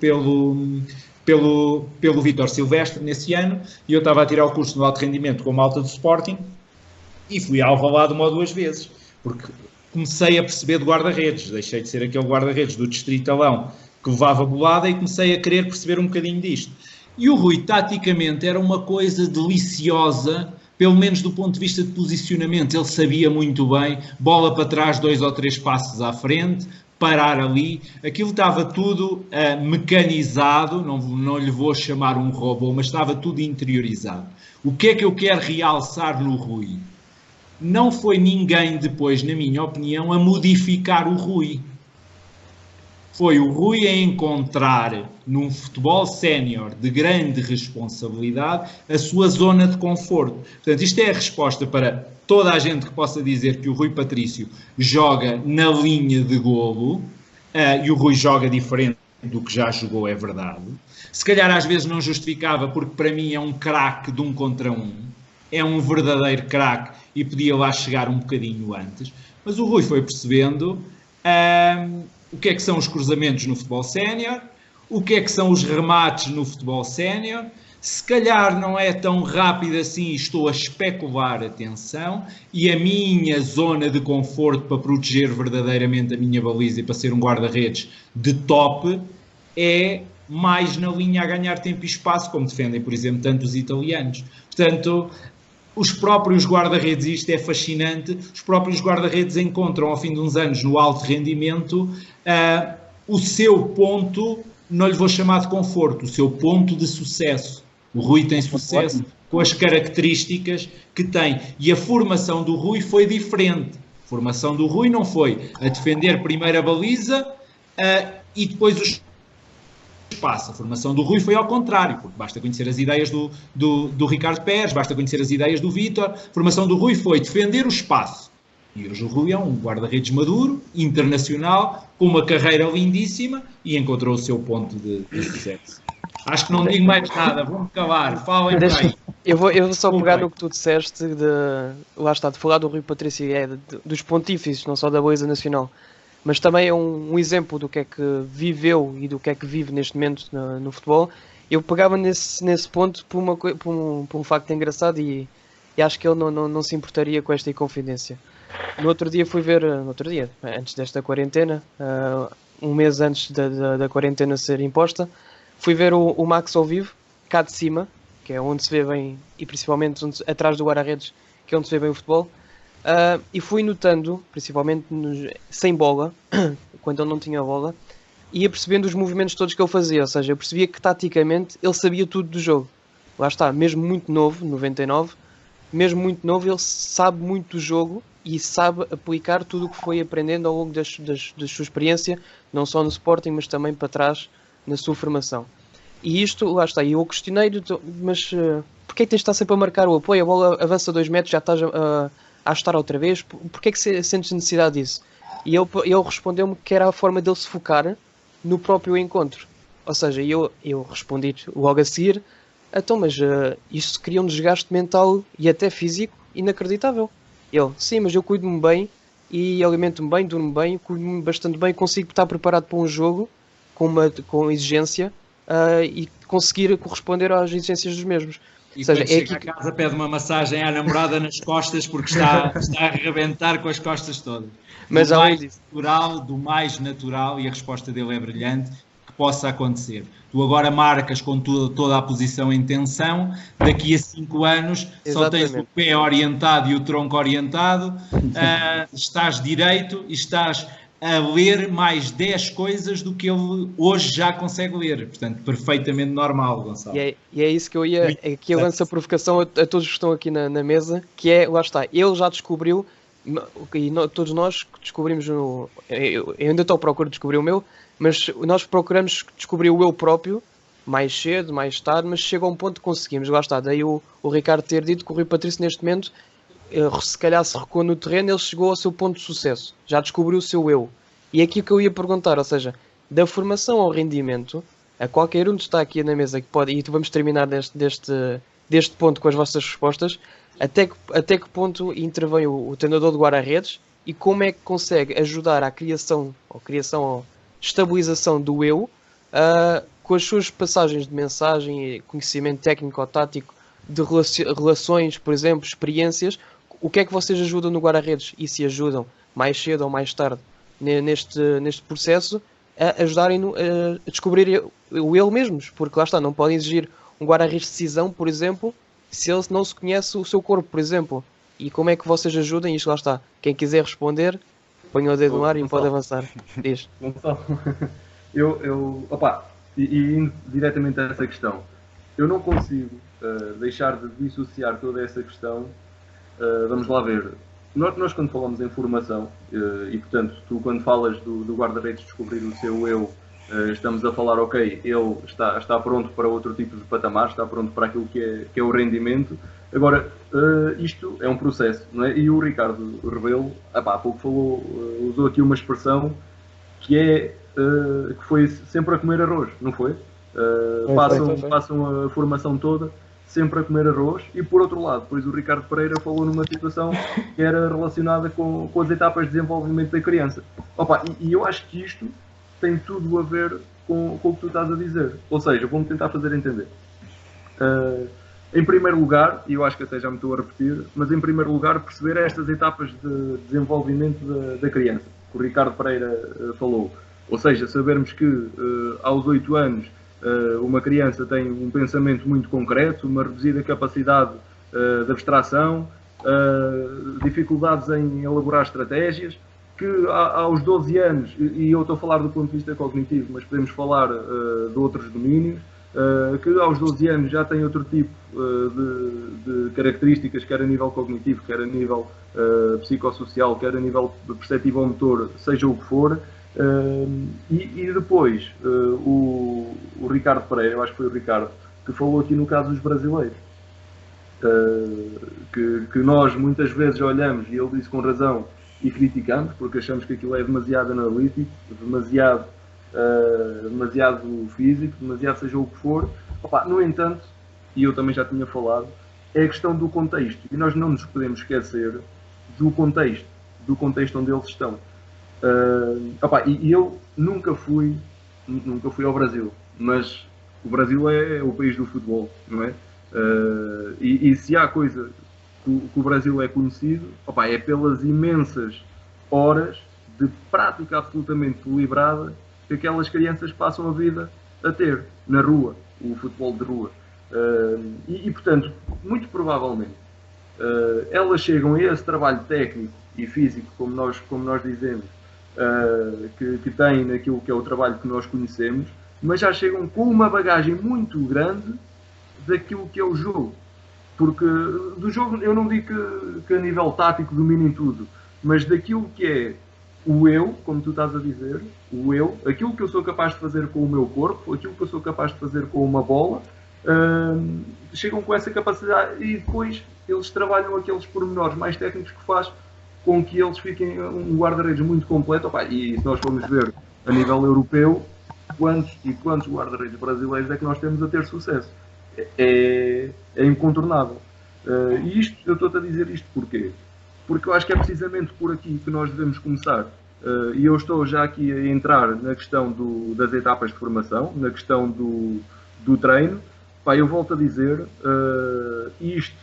pelo Vítor Silvestre nesse ano, e eu estava a tirar o curso no alto rendimento com a malta do Sporting e fui ao Alvalade uma ou duas vezes, porque comecei a perceber de guarda-redes, deixei de ser aquele guarda-redes do distritalão que levava bolada e comecei a querer perceber um bocadinho disto. E o Rui, taticamente, era uma coisa deliciosa, pelo menos do ponto de vista de posicionamento. Ele sabia muito bem, bola para trás, 2 ou 3 passos à frente, parar ali, aquilo estava tudo mecanizado, não lhe vou chamar um robô, mas estava tudo interiorizado. O que é que eu quero realçar no Rui? Não foi ninguém depois, na minha opinião, a modificar o Rui. Foi o Rui a encontrar, num futebol sénior de grande responsabilidade, a sua zona de conforto. Portanto, isto é a resposta para toda a gente que possa dizer que o Rui Patrício joga na linha de golo, e o Rui joga diferente do que já jogou, é verdade. Se calhar às vezes não justificava, porque para mim é um craque de 1 contra 1. É um verdadeiro craque e podia lá chegar um bocadinho antes. Mas o Rui foi percebendo o que é que são os cruzamentos no futebol sénior, o que é que são os remates no futebol sénior, Se calhar não é tão rápido assim, estou a especular, atenção, e a minha zona de conforto para proteger verdadeiramente a minha baliza e para ser um guarda-redes de top é mais na linha a ganhar tempo e espaço, como defendem, por exemplo, tanto os italianos. Portanto, os próprios guarda-redes, e isto é fascinante, os próprios guarda-redes encontram ao fim de uns anos no alto rendimento o seu ponto, não lhe vou chamar de conforto, o seu ponto de sucesso. O Rui tem sucesso com as características que tem. E a formação do Rui foi diferente. A formação do Rui não foi a defender primeiro a baliza e depois os espaço. A formação do Rui foi ao contrário, porque basta conhecer as ideias do Ricardo Pérez, basta conhecer as ideias do Vítor. A formação do Rui foi defender o espaço. E hoje o Rui é um guarda-redes maduro, internacional, com uma carreira lindíssima e encontrou o seu ponto de sucesso. Acho que não digo mais nada, vou-me calar, falem por aí. Eu vou só pegar no que tu disseste, lá está, de falar do Rui Patrício, dos pontífices, não só da baliza nacional, mas também é um exemplo do que é que viveu e do que é que vive neste momento no futebol. Eu pegava nesse ponto por um facto engraçado e acho que ele não se importaria com esta inconfidência. No outro dia fui ver, antes desta quarentena, um mês antes da quarentena ser imposta, fui ver o Max ao vivo, cá de cima, que é onde se vê bem, e principalmente atrás do guarda-redes, que é onde se vê bem o futebol, e fui notando, principalmente sem bola, quando ele não tinha bola, ia percebendo os movimentos todos que ele fazia, ou seja, eu percebia que taticamente ele sabia tudo do jogo. Lá está, mesmo muito novo, 99, mesmo muito novo, ele sabe muito do jogo e sabe aplicar tudo o que foi aprendendo ao longo da sua experiência, não só no Sporting, mas também para trás, na sua formação. E isto, lá está, eu questionei-lhe, mas porquê é que tens de estar sempre a marcar o apoio? A bola avança 2 metros, já estás a ajustar outra vez? Porquê é que sentes necessidade disso? E ele respondeu-me que era a forma dele se focar no próprio encontro. Ou seja, eu respondi logo a seguir, então, mas isso cria um desgaste mental e até físico inacreditável. Ele, sim, mas eu cuido-me bem e alimento-me bem, durmo bem, cuido-me bastante bem, consigo estar preparado para um jogo com exigência e conseguir corresponder às exigências dos mesmos. E ou seja, quando chega a casa pede uma massagem à namorada nas costas porque está a arrebentar com as costas todas. Mas Do mais natural, e a resposta dele é brilhante, que possa acontecer. Tu agora marcas com toda a posição em tensão, daqui a 5 anos só tens o pé orientado e o tronco orientado, estás direito e estás a ler mais 10 coisas do que ele hoje já consegue ler. Portanto, perfeitamente normal, Gonçalo. E é isso que eu ia... Aqui eu lanço a provocação a todos que estão aqui na mesa, que é, lá está, ele já descobriu, e todos nós descobrimos, eu ainda estou à procura de descobrir o meu, mas nós procuramos descobrir o eu próprio, mais cedo, mais tarde, mas chega a um ponto que conseguimos. Lá está, daí o Ricardo ter dito que o Rui Patrício neste momento, se calhar se recuou no terreno, ele chegou ao seu ponto de sucesso, já descobriu o seu eu. E é aqui que eu ia perguntar, ou seja, da formação ao rendimento, a qualquer um que está aqui na mesa que pode, e vamos terminar deste ponto com as vossas respostas, até que ponto intervém o treinador de guarda-redes e como é que consegue ajudar à criação ou estabilização do eu com as suas passagens de mensagem e conhecimento técnico ou tático de relações, por exemplo, experiências. O que é que vocês ajudam no guarda-redes e se ajudam mais cedo ou mais tarde neste processo a ajudarem-no a descobrir o ele mesmos? Porque lá está, não podem exigir um guarda-redes de decisão, por exemplo, se ele não se conhece o seu corpo, por exemplo. E como é que vocês ajudam? Isto lá está. Quem quiser responder, ponha o dedo no ar e pode avançar. Diz. E indo diretamente a essa questão, eu não consigo deixar de dissociar toda essa questão. Vamos lá ver. Nós quando falamos em formação, e portanto, tu quando falas do guarda-redes descobrir o seu eu, estamos a falar, ok, ele está pronto para outro tipo de patamar, está pronto para aquilo que é o rendimento. Agora, isto é um processo, não é? E o Ricardo Rebelo, há pouco usou aqui uma expressão que foi sempre a comer arroz, não foi? Passam a formação toda sempre a comer arroz, e por outro lado, depois o Ricardo Pereira falou numa situação que era relacionada com as etapas de desenvolvimento da criança. E eu acho que isto tem tudo a ver com o que tu estás a dizer. Ou seja, vou-me tentar fazer entender. Em primeiro lugar, e eu acho que até já me estou a repetir, mas em primeiro lugar perceber estas etapas de desenvolvimento da criança, que o Ricardo Pereira falou. Ou seja, sabermos que aos 8 anos uma criança tem um pensamento muito concreto, uma reduzida capacidade de abstração, dificuldades em elaborar estratégias, que aos 12 anos, e eu estou a falar do ponto de vista cognitivo, mas podemos falar de outros domínios, que aos 12 anos já tem outro tipo de características, quer a nível cognitivo, quer a nível psicossocial, quer a nível perceptivo ou motor, seja o que for. E depois o Ricardo Pereira, eu acho que foi o Ricardo, que falou aqui no caso dos brasileiros, que nós muitas vezes olhamos, e ele disse com razão, e criticamos, porque achamos que aquilo é demasiado analítico, demasiado físico, demasiado seja o que for. Opa, no entanto, e eu também já tinha falado, é a questão do contexto, e nós não nos podemos esquecer do contexto onde eles estão. E eu nunca fui ao Brasil, mas o Brasil é o país do futebol, não é? E se há coisa que o Brasil é conhecido, é pelas imensas horas de prática absolutamente deliberada que aquelas crianças passam a vida a ter na rua, o futebol de rua. Portanto, muito provavelmente, elas chegam a esse trabalho técnico e físico, como nós dizemos, que têm naquilo que é o trabalho que nós conhecemos, mas já chegam com uma bagagem muito grande daquilo que é o jogo. Porque do jogo, eu não digo que a nível tático dominem tudo, mas daquilo que é o eu, como tu estás a dizer, o eu, aquilo que eu sou capaz de fazer com o meu corpo, aquilo que eu sou capaz de fazer com uma bola, chegam com essa capacidade e depois eles trabalham aqueles pormenores mais técnicos que faz com que eles fiquem um guarda-redes muito completo. E se nós formos ver a nível europeu, quantos guarda-redes brasileiros é que nós temos a ter sucesso? É incontornável. E eu estou-te a dizer isto porquê? Porque eu acho que é precisamente por aqui que nós devemos começar. E eu estou já aqui a entrar na questão das etapas de formação, na questão do treino. Eu volto a dizer, isto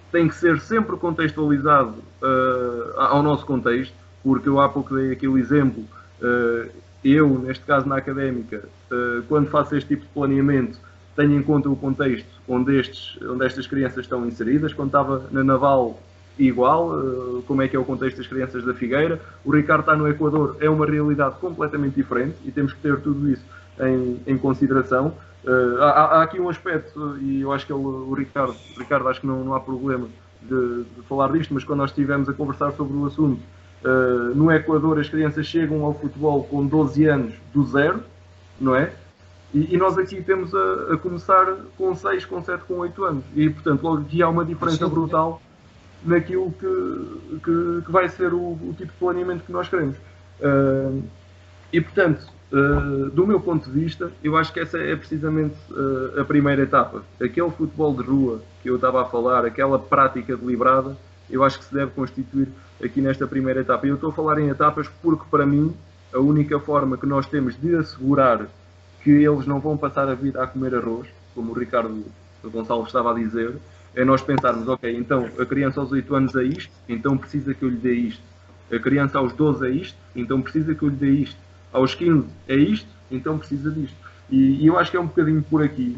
tem que ser sempre contextualizado ao nosso contexto, porque eu há pouco dei aquele exemplo, eu, neste caso na académica, quando faço este tipo de planeamento, tenho em conta o contexto onde estas crianças estão inseridas. Quando estava na Naval, igual, como é que é o contexto das crianças da Figueira. O Ricardo está no Equador, é uma realidade completamente diferente e temos que ter tudo isso em consideração. Há aqui um aspecto, e eu acho que o Ricardo acho que não há problema de falar disto, mas quando nós estivemos a conversar sobre o assunto, no Equador as crianças chegam ao futebol com 12 anos do zero, não é? E nós aqui temos a começar com 6, com 7, com 8 anos. E, portanto, logo aqui há uma diferença brutal naquilo que vai ser o tipo de planeamento que nós queremos. E, portanto, do meu ponto de vista, eu acho que essa é precisamente a primeira etapa. Aquele futebol de rua que eu estava a falar, aquela prática deliberada, eu acho que se deve constituir aqui nesta primeira etapa. E eu estou a falar em etapas porque, para mim, a única forma que nós temos de assegurar que eles não vão passar a vida a comer arroz, como o Ricardo Gonçalves estava a dizer, é nós pensarmos, ok, então a criança aos 8 anos é isto, então precisa que eu lhe dê isto. A criança aos 12 é isto, então precisa que eu lhe dê isto. Aos 15 é isto, então precisa disto. E eu acho que é um bocadinho por aqui,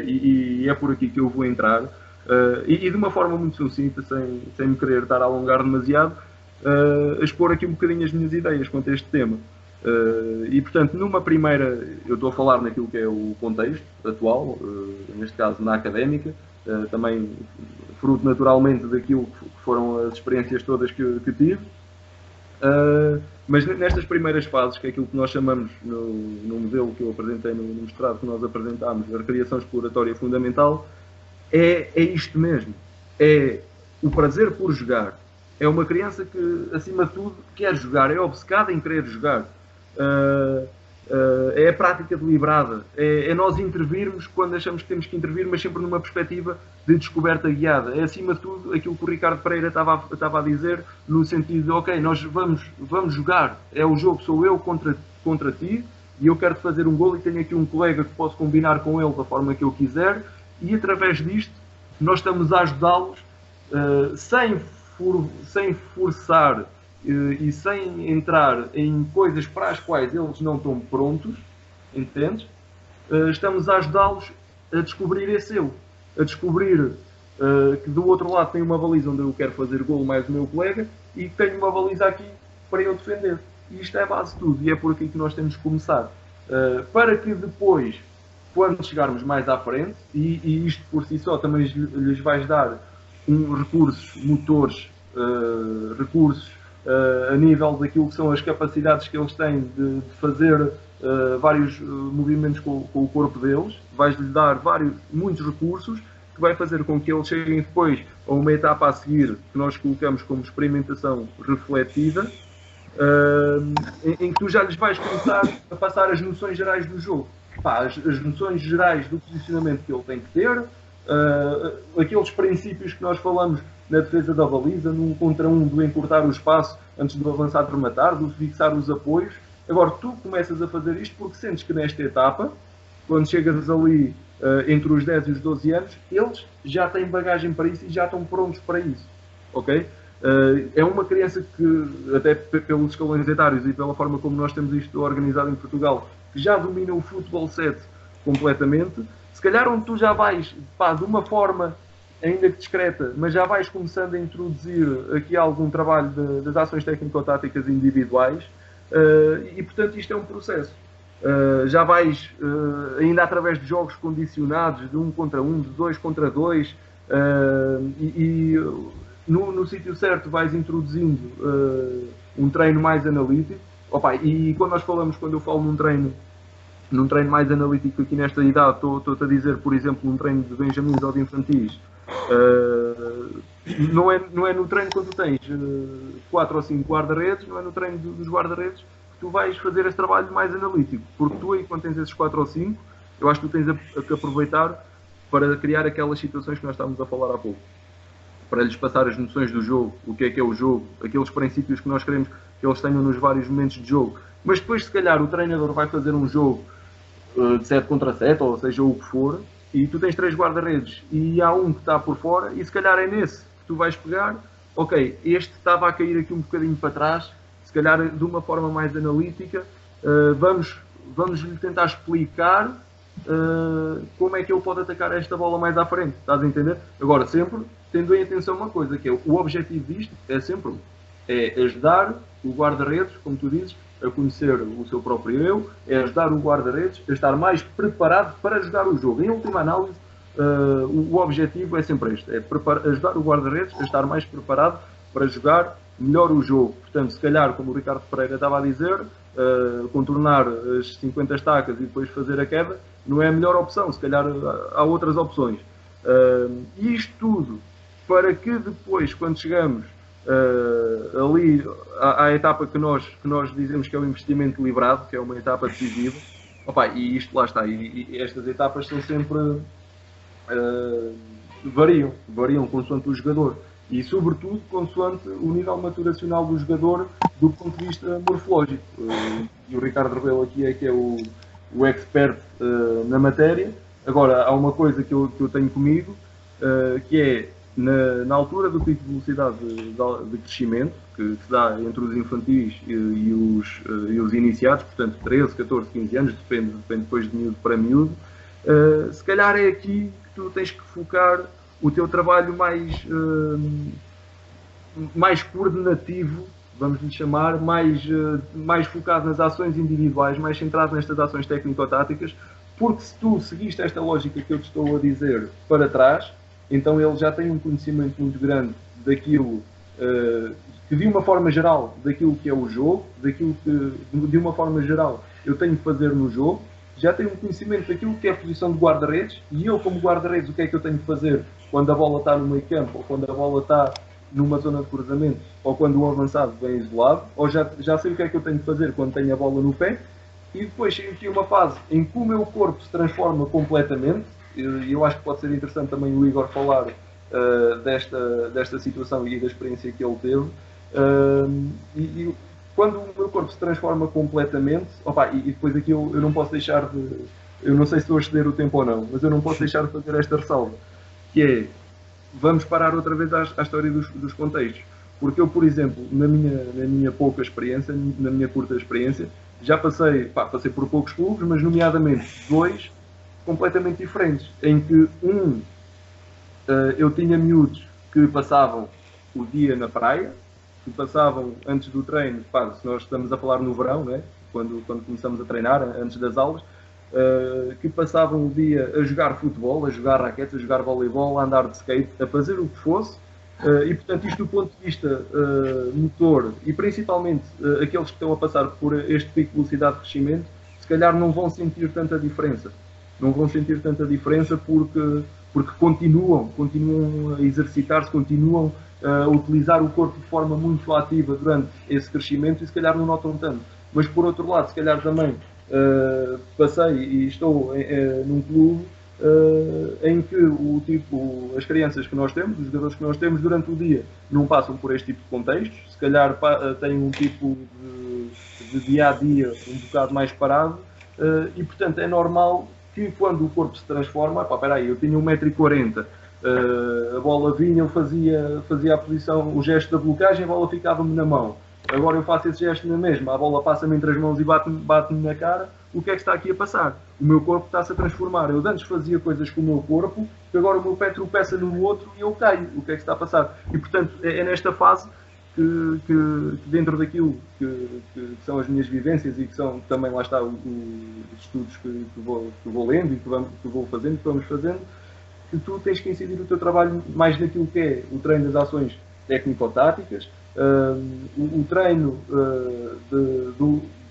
e é por aqui que eu vou entrar, e de uma forma muito sucinta, sem me querer estar a alongar demasiado, a expor aqui um bocadinho as minhas ideias quanto a este tema. E portanto, numa primeira, eu estou a falar naquilo que é o contexto atual, neste caso na académica, também fruto naturalmente daquilo que foram as experiências todas que tive, mas nestas primeiras fases, que é aquilo que nós chamamos no modelo que eu apresentei, no mestrado que nós apresentámos, a recreação exploratória fundamental, é isto mesmo, é o prazer por jogar. É uma criança que, acima de tudo, quer jogar, é obcecada em querer jogar. É a prática deliberada, é nós intervirmos quando achamos que temos que intervir, mas sempre numa perspectiva de descoberta guiada. É acima de tudo aquilo que o Ricardo Pereira estava a dizer, no sentido de, ok, nós vamos jogar, é o jogo, sou eu contra ti, e eu quero fazer um golo e tenho aqui um colega que posso combinar com ele da forma que eu quiser, e através disto nós estamos a ajudá-los sem forçar e sem entrar em coisas para as quais eles não estão prontos, entendes? Estamos a ajudá-los a descobrir esse eu, a descobrir que do outro lado tem uma baliza onde eu quero fazer golo mais o meu colega e que tenho uma baliza aqui para eu defender. E isto é a base de tudo e é por aqui que nós temos que começar. Para que depois, quando chegarmos mais à frente, e isto por si só também lhes vais dar recursos, motores, recursos a nível daquilo que são as capacidades que eles têm de fazer vários movimentos com o corpo deles, vais-lhes dar muitos recursos que vai fazer com que eles cheguem depois a uma etapa a seguir que nós colocamos como experimentação refletida, em que tu já lhes vais começar a passar as noções gerais do jogo. As noções gerais do posicionamento que ele tem que ter, aqueles princípios que nós falamos na defesa da baliza, no 1 contra 1, do encurtar o espaço antes do avançado rematar, do fixar os apoios. Agora, tu começas a fazer isto porque sentes que nesta etapa, quando chegas ali entre os 10 e os 12 anos, eles já têm bagagem para isso e já estão prontos para isso. Ok? É uma criança que, até pelos escalões etários e pela forma como nós temos isto organizado em Portugal, que já domina o futebol 7 completamente. Se calhar onde tu já vais, de uma forma ainda que discreta, mas já vais começando a introduzir aqui algum trabalho das ações técnico-táticas individuais e, portanto, isto é um processo. Já vais, ainda através de jogos condicionados, de 1 contra 1, de 2 contra 2, no sítio certo vais introduzindo um treino mais analítico. E quando eu falo num treino mais analítico aqui nesta idade, estou-te a dizer, por exemplo, um treino de benjamins ou de infantis, não é no treino quando tu tens 4 ou 5 guarda-redes, não é no treino dos guarda-redes que tu vais fazer esse trabalho mais analítico, porque tu aí quando tens esses 4 ou 5, eu acho que tu tens que aproveitar para criar aquelas situações que nós estávamos a falar há pouco, para lhes passar as noções do jogo, o que é o jogo, aqueles princípios que nós queremos que eles tenham nos vários momentos de jogo. Mas depois, se calhar, o treinador vai fazer um jogo de 7 contra 7, ou seja, o que for, e tu tens 3 guarda-redes e há um que está por fora, e se calhar é nesse que tu vais pegar, ok, este estava a cair aqui um bocadinho para trás, se calhar de uma forma mais analítica, vamos-lhe tentar explicar como é que ele pode atacar esta bola mais à frente, estás a entender? Agora, sempre tendo em atenção uma coisa, que é o objetivo disto é sempre ajudar o guarda-redes, como tu dizes, a conhecer o seu próprio eu, é ajudar o guarda-redes a estar mais preparado para jogar o jogo. Em última análise, o objetivo é sempre este, é ajudar o guarda-redes a estar mais preparado para jogar melhor o jogo. Portanto, se calhar, como o Ricardo Pereira estava a dizer, contornar as 50 estacas e depois fazer a queda, não é a melhor opção, se calhar há outras opções. E isto tudo para que depois, quando chegamos ali à etapa que nós dizemos que é o investimento liberado, que é uma etapa decisiva, e isto lá está, e estas etapas são sempre variam consoante o jogador e sobretudo consoante o nível maturacional do jogador do ponto de vista morfológico, e o Ricardo Rebelo aqui é que é o expert na matéria. Agora, há uma coisa que eu tenho comigo, que é na altura do pico de velocidade de crescimento, que se dá entre os infantis e os iniciados, portanto 13, 14, 15 anos, depende depois de miúdo para miúdo, se calhar é aqui que tu tens que focar o teu trabalho mais coordenativo, vamos lhe chamar, mais focado nas ações individuais, mais centrado nestas ações técnico-táticas, porque se tu seguiste esta lógica que eu te estou a dizer para trás, então ele já tem um conhecimento muito grande daquilo que, de uma forma geral, daquilo que é o jogo, daquilo que, de uma forma geral, eu tenho que fazer no jogo, já tem um conhecimento daquilo que é a posição de guarda-redes, e eu, como guarda-redes, o que é que eu tenho que fazer quando a bola está no meio campo, ou quando a bola está numa zona de cruzamento, ou quando o avançado vem isolado, ou já sei o que é que eu tenho que fazer quando tenho a bola no pé, e depois chego aqui a uma fase em que o meu corpo se transforma completamente. E eu acho que pode ser interessante também o Igor falar desta situação e da experiência que ele teve. E quando o meu corpo se transforma completamente, e depois aqui eu não posso deixar eu não sei se estou a exceder o tempo ou não, mas eu não posso deixar de fazer esta ressalva, que é, vamos parar outra vez à história dos contextos. Porque eu, por exemplo, na minha pouca experiência, na minha curta experiência, já passei por poucos clubes, mas nomeadamente 2 completamente diferentes, em que eu tinha miúdos que passavam o dia na praia, que passavam antes do treino, se nós estamos a falar no verão, né? quando começamos a treinar, antes das aulas, que passavam o dia a jogar futebol, a jogar raquete, a jogar voleibol, a andar de skate, a fazer o que fosse, e portanto isto do ponto de vista motor, e principalmente aqueles que estão a passar por este pico de velocidade de crescimento, se calhar não vão sentir tanta diferença. Não vão sentir tanta diferença porque continuam a exercitar-se, continuam a utilizar o corpo de forma muito ativa durante esse crescimento e se calhar não notam tanto. Mas por outro lado, se calhar também passei e estou num clube em que as crianças que nós temos, os jogadores que nós temos durante o dia não passam por este tipo de contextos, se calhar têm um tipo de dia-a-dia um bocado mais parado e portanto é normal que quando o corpo se transforma, eu tinha 1,40 m, a bola vinha, eu fazia a posição, o gesto da blocagem, a bola ficava-me na mão. Agora eu faço esse gesto na mesma, a bola passa-me entre as mãos e bate-me na cara, o que é que está aqui a passar? O meu corpo está-se a transformar. Eu antes fazia coisas com o meu corpo, que agora o meu pé tropeça no outro e eu caio. O que é que está a passar? E portanto é nesta fase que dentro daquilo que são as minhas vivências e que são também, lá está, os estudos que vou lendo e que vou fazendo, que vamos fazendo, que tu tens que incidir o teu trabalho mais naquilo que é o treino das ações técnico-táticas, o treino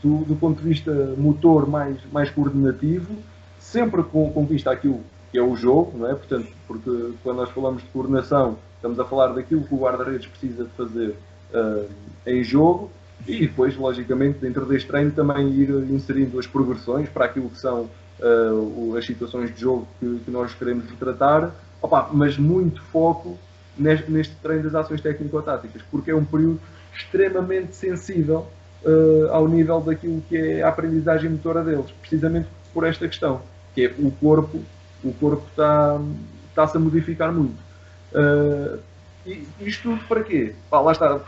do ponto de vista motor mais coordenativo, sempre com vista àquilo que é o jogo, não é? Portanto, porque quando nós falamos de coordenação, estamos a falar daquilo que o guarda-redes precisa de fazer em jogo e depois, logicamente, dentro deste treino também ir inserindo as progressões para aquilo que são as situações de jogo que nós queremos tratar, mas muito foco neste treino das ações técnico-táticas, porque é um período extremamente sensível ao nível daquilo que é a aprendizagem motora deles, precisamente por esta questão, que é o corpo está-se a modificar muito. E isto tudo para quê? Lá está,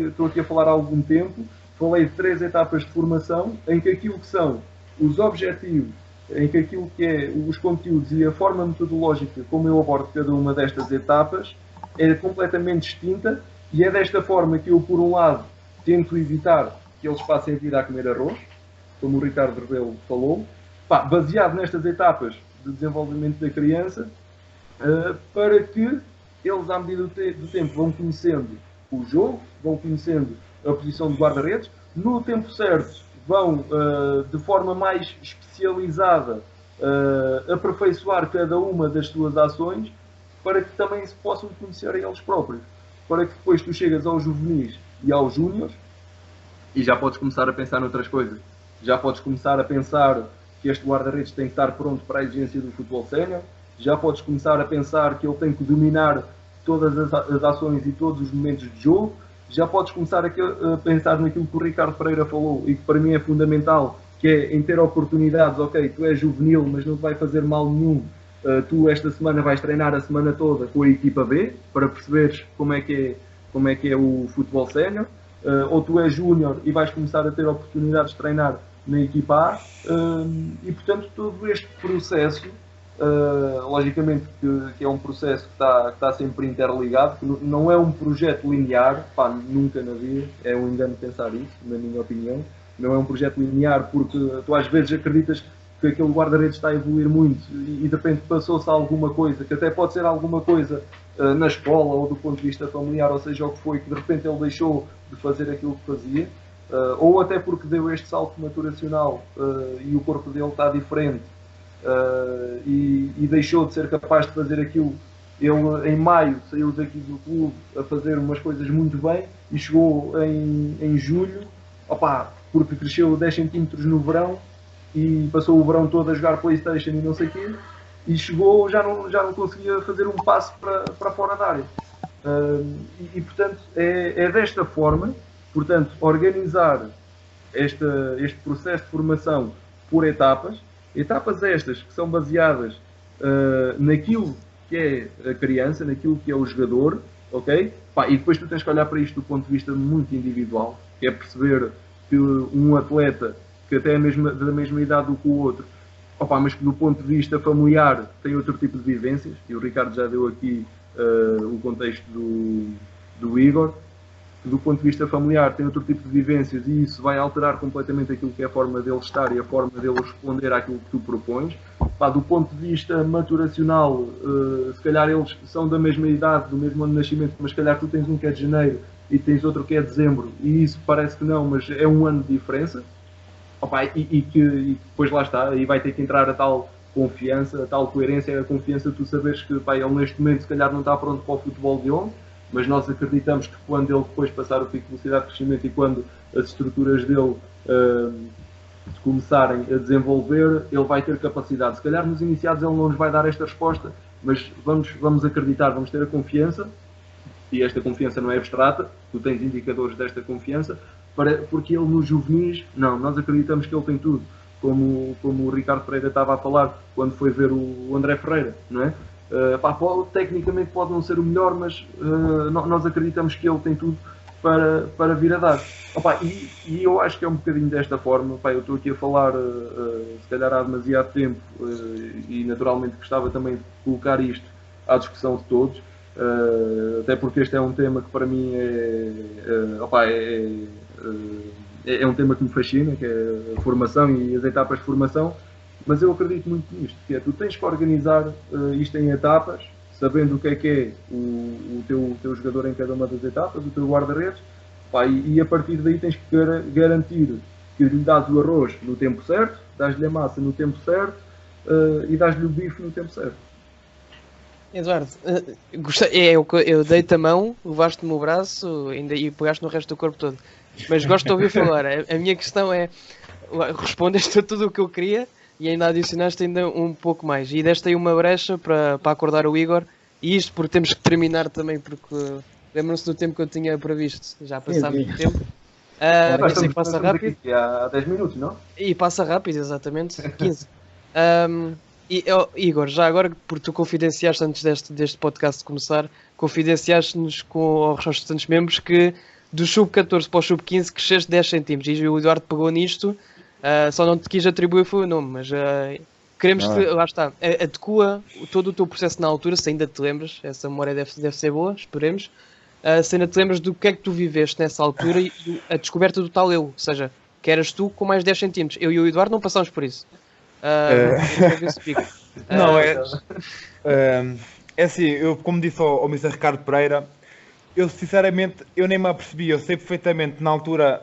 estou aqui a falar há algum tempo, falei de 3 etapas de formação, em que aquilo que são os objetivos, em que aquilo que é os conteúdos e a forma metodológica como eu abordo cada uma destas etapas é completamente distinta e é desta forma que eu, por um lado, tento evitar que eles passem a vida a comer arroz, como o Ricardo Rebelo falou, baseado nestas etapas de desenvolvimento da criança, para que eles, à medida do tempo, vão conhecendo o jogo, vão conhecendo a posição de guarda-redes, no tempo certo vão, de forma mais especializada, aperfeiçoar cada uma das suas ações, para que também se possam conhecer a eles próprios. Para que depois tu chegas aos juvenis e aos júniores e já podes começar a pensar noutras coisas. Já podes começar a pensar que este guarda-redes tem que estar pronto para a exigência do futebol sénior. Já podes começar a pensar que ele tem que dominar todas as ações e todos os momentos de jogo. Já podes começar a pensar naquilo que o Ricardo Pereira falou e que para mim é fundamental, que é em ter oportunidades. Ok, tu és juvenil, mas não te vai fazer mal nenhum. Tu esta semana vais treinar a semana toda com a equipa B, para perceberes como é que é o futebol sénior. Ou tu és júnior e vais começar a ter oportunidades de treinar na equipa A. E portanto todo este processo, logicamente que é um processo que está sempre interligado, que não é um projeto linear, nunca na vida, é um engano pensar isso, na minha opinião. Não é um projeto linear porque tu às vezes acreditas que aquele guarda-redes está a evoluir muito e de repente passou-se a alguma coisa, que até pode ser alguma coisa na escola ou do ponto de vista familiar, ou seja o que foi, que de repente ele deixou de fazer aquilo que fazia, ou até porque deu este salto maturacional e o corpo dele está diferente e deixou de ser capaz de fazer aquilo. Ele em maio saiu daqui do clube a fazer umas coisas muito bem e chegou em julho, porque cresceu 10 cm no verão e passou o verão todo a jogar PlayStation e não sei o quê, e chegou, já não conseguia fazer um passo para fora da área. E portanto, é desta forma, portanto, organizar este processo de formação por etapas, Etapas estas que são baseadas naquilo que é a criança, naquilo que é o jogador, ok? Pá, e depois tu tens que olhar para isto do ponto de vista muito individual, que é perceber que um atleta que até é da mesma idade do que o outro, opa, mas que do ponto de vista familiar tem outro tipo de vivências, e o Ricardo já deu aqui o contexto do Igor, que do ponto de vista familiar tem outro tipo de vivências e isso vai alterar completamente aquilo que é a forma dele estar e a forma dele responder àquilo que tu propões. Pá, do ponto de vista maturacional, se calhar eles são da mesma idade, do mesmo ano de nascimento, mas se calhar tu tens um que é de janeiro e tens outro que é de dezembro, e isso parece que não, mas é um ano de diferença. Opa, e depois lá está, aí vai ter que entrar a tal confiança, a tal coerência, a confiança de tu saberes que pá, ele neste momento se calhar não está pronto para o futebol de ontem, mas nós acreditamos que quando ele depois passar o pico de velocidade de crescimento e quando as estruturas dele começarem a desenvolver, ele vai ter capacidade. Se calhar nos iniciados ele não nos vai dar esta resposta, mas vamos acreditar, vamos ter a confiança, e esta confiança não é abstrata, tu tens indicadores desta confiança, porque ele nos juvenis, não, nós acreditamos que ele tem tudo, como o Ricardo Pereira estava a falar quando foi ver o André Ferreira, não é? Tecnicamente pode não ser o melhor, mas nós acreditamos que ele tem tudo para vir a dar. Opa, e eu acho que é um bocadinho desta forma. Opa, eu estou aqui a falar se calhar há demasiado tempo e naturalmente gostava também de colocar isto à discussão de todos, até porque este é um tema que para mim é um tema que me fascina, que é a formação e as etapas de formação. Mas eu acredito muito nisto, que é tu tens que organizar isto em etapas, sabendo o que é o teu jogador em cada uma das etapas, o teu guarda-redes, e a partir daí tens que garantir que lhe dás o arroz no tempo certo, dás-lhe a massa no tempo certo e dás-lhe o bife no tempo certo. Eduardo, eu dei-te a mão, levaste-me o braço e pegaste no resto do corpo todo. Mas gosto de ouvir falar. A minha questão é, respondeste a tudo o que eu queria, e ainda adicionaste ainda um pouco mais. E deste aí uma brecha para acordar o Igor. E isto porque temos que terminar também, porque lembram-se do tempo que eu tinha previsto. Já passámos muito tempo. Eu sei que passa rápido. Aqui há 10 minutos, não? E passa rápido, exatamente. 15. Igor, já agora, porque tu confidenciaste antes deste podcast começar, confidenciaste-nos aos restantes membros que do sub-14 para o sub-15 cresceste 10 cm. E o Eduardo pegou nisto. Só não te quis atribuir foi o nome, mas queremos que, lá está, adequa todo o teu processo na altura, se ainda te lembras, essa memória deve ser boa, esperemos, se ainda te lembras do que é que tu viveste nessa altura e a descoberta do tal eu, ou seja, que eras tu com mais 10 cm. Eu e o Eduardo não passámos por isso. Não, é assim, eu como disse ao Mr. Ricardo Pereira, eu sinceramente, eu nem me apercebi, eu sei perfeitamente na altura.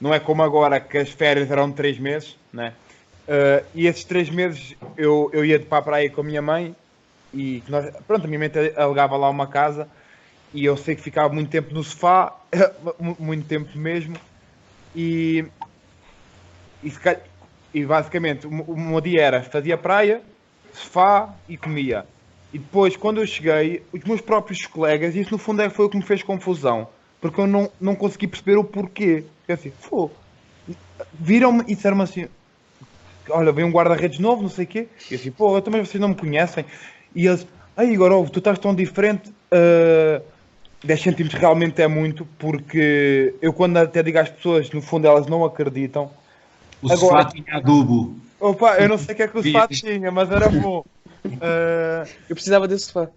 Não é como agora, que as férias eram de 3 meses, né? E esses 3 meses eu ia para a praia com a minha mãe e pronto, a minha mãe alugava lá uma casa e eu sei que ficava muito tempo no sofá, muito tempo mesmo, e basicamente o meu dia era, fazia praia, sofá e comia. E depois, quando eu cheguei, os meus próprios colegas, isso no fundo foi o que me fez confusão, porque eu não consegui perceber o porquê. Eu assim, viram-me e disseram-me assim, olha, vem um guarda-redes novo, não sei o quê. E eu assim, eu também vocês não me conhecem. E eles, Igor, tu estás tão diferente. 10 centímetros realmente é muito, porque eu quando até digo às pessoas, no fundo elas não acreditam. O sofá tinha adubo. Opa, eu não sei o que é que o sofá tinha, mas era bom. Eu precisava desse sofá.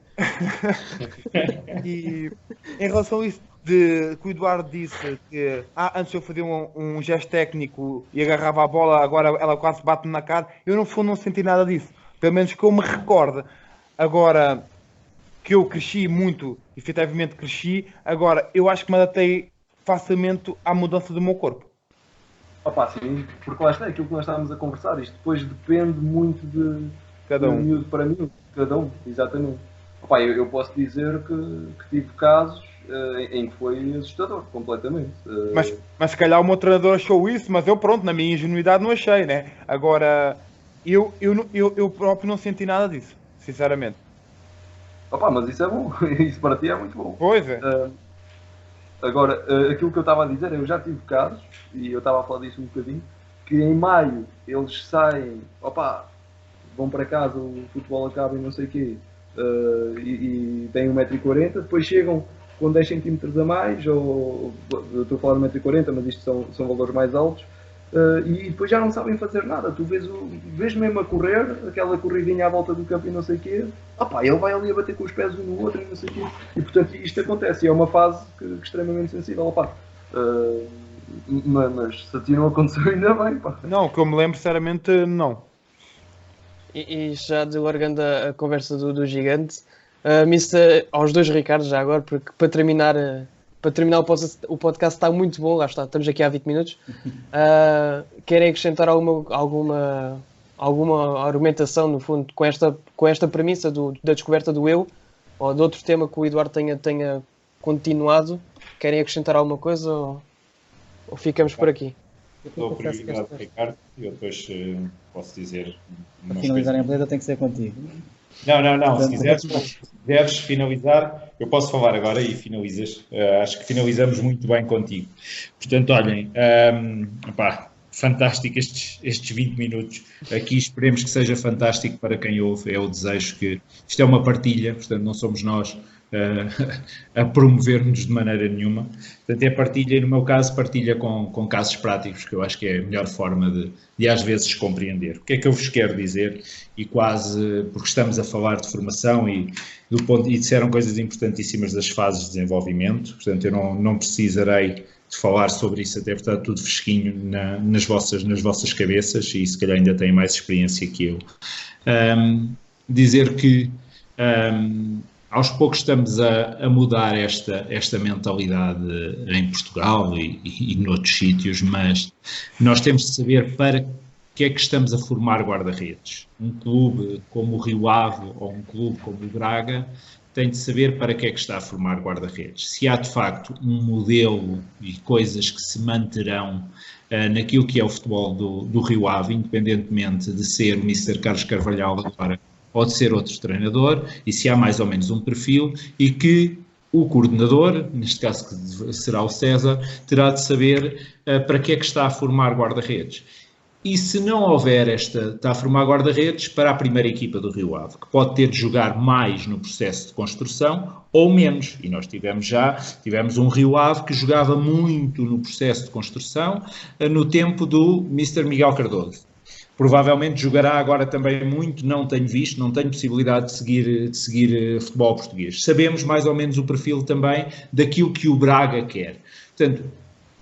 E em relação a isso que o Eduardo disse que antes eu fazia um gesto técnico e agarrava a bola, agora ela quase bate-me na cara, eu no fundo não senti nada disso, pelo menos que eu me recordo. Agora que eu cresci muito, efetivamente cresci, agora eu acho que me adaptei facilmente à mudança do meu corpo. Opa, sim, porque lá está, aquilo que nós estávamos a conversar, isto depois depende muito de cada um. Miúdo para miúdo, cada um, exatamente. Opa, eu posso dizer que tive casos em que foi assustador, completamente. Mas se calhar o meu treinador achou isso, mas eu pronto, na minha ingenuidade não achei, né? Agora, eu próprio não senti nada disso, sinceramente. Opa, mas isso é bom, isso para ti é muito bom. Pois é. Agora, aquilo que eu estava a dizer, eu já tive casos, e eu estava a falar disso um bocadinho, que em maio eles saem, vão para casa, o futebol acaba e não sei o quê, e têm 1,40 m, depois chegam com 10 cm a mais, ou eu estou a falar de 1,40 m, mas isto são valores mais altos, e depois já não sabem fazer nada. Tu vês mesmo a correr, aquela corridinha à volta do campo e não sei o quê, ele vai ali a bater com os pés um no outro e não sei o quê, e portanto isto acontece, e é uma fase extremamente sensível. Mas se a ti não aconteceu, ainda bem, pá. Não, que eu me lembro, sinceramente, não. E já delargando a conversa do gigante, aos dois Ricardos já agora, porque para terminar o podcast está muito bom, lá está, estamos aqui há 20 minutos. Querem acrescentar alguma argumentação, no fundo, com esta premissa da descoberta do eu, ou de outro tema que o Eduardo tenha continuado? Querem acrescentar alguma coisa ou ficamos por aqui? Dou prioridade, Ricardo, e eu depois posso dizer. Para finalizar a beleza tem que ser contigo. Não. Se quiseres finalizar, eu posso falar agora e finalizas. Acho que finalizamos muito bem contigo. Portanto, olhem, fantástico estes 20 minutos. Aqui esperemos que seja fantástico para quem ouve. É o desejo que isto é uma partilha, portanto não somos nós a promover-nos de maneira nenhuma. Portanto, é partilha, e no meu caso, partilha com casos práticos, que eu acho que é a melhor forma de às vezes compreender. O que é que eu vos quero dizer? E quase, porque estamos a falar de formação e disseram coisas importantíssimas das fases de desenvolvimento, portanto, eu não precisarei de falar sobre isso, até porque está tudo fresquinho nas vossas cabeças, e se calhar ainda têm mais experiência que eu. Dizer que aos poucos estamos a mudar esta mentalidade em Portugal e noutros sítios, mas nós temos de saber para que é que estamos a formar guarda-redes. Um clube como o Rio Ave ou um clube como o Braga tem de saber para que é que está a formar guarda-redes. Se há de facto um modelo e coisas que se manterão naquilo que é o futebol do Rio Ave, independentemente de ser o Mr. Carlos Carvalhal agora, pode ser outro treinador, e se há mais ou menos um perfil, e que o coordenador, neste caso que será o César, terá de saber para que é que está a formar guarda-redes. E se não houver está a formar guarda-redes para a primeira equipa do Rio Ave, que pode ter de jogar mais no processo de construção ou menos. E nós tivemos um Rio Ave que jogava muito no processo de construção no tempo do Mr. Miguel Cardoso. Provavelmente jogará agora também muito, não tenho visto, não tenho possibilidade de seguir futebol português. Sabemos mais ou menos o perfil também daquilo que o Braga quer. Portanto,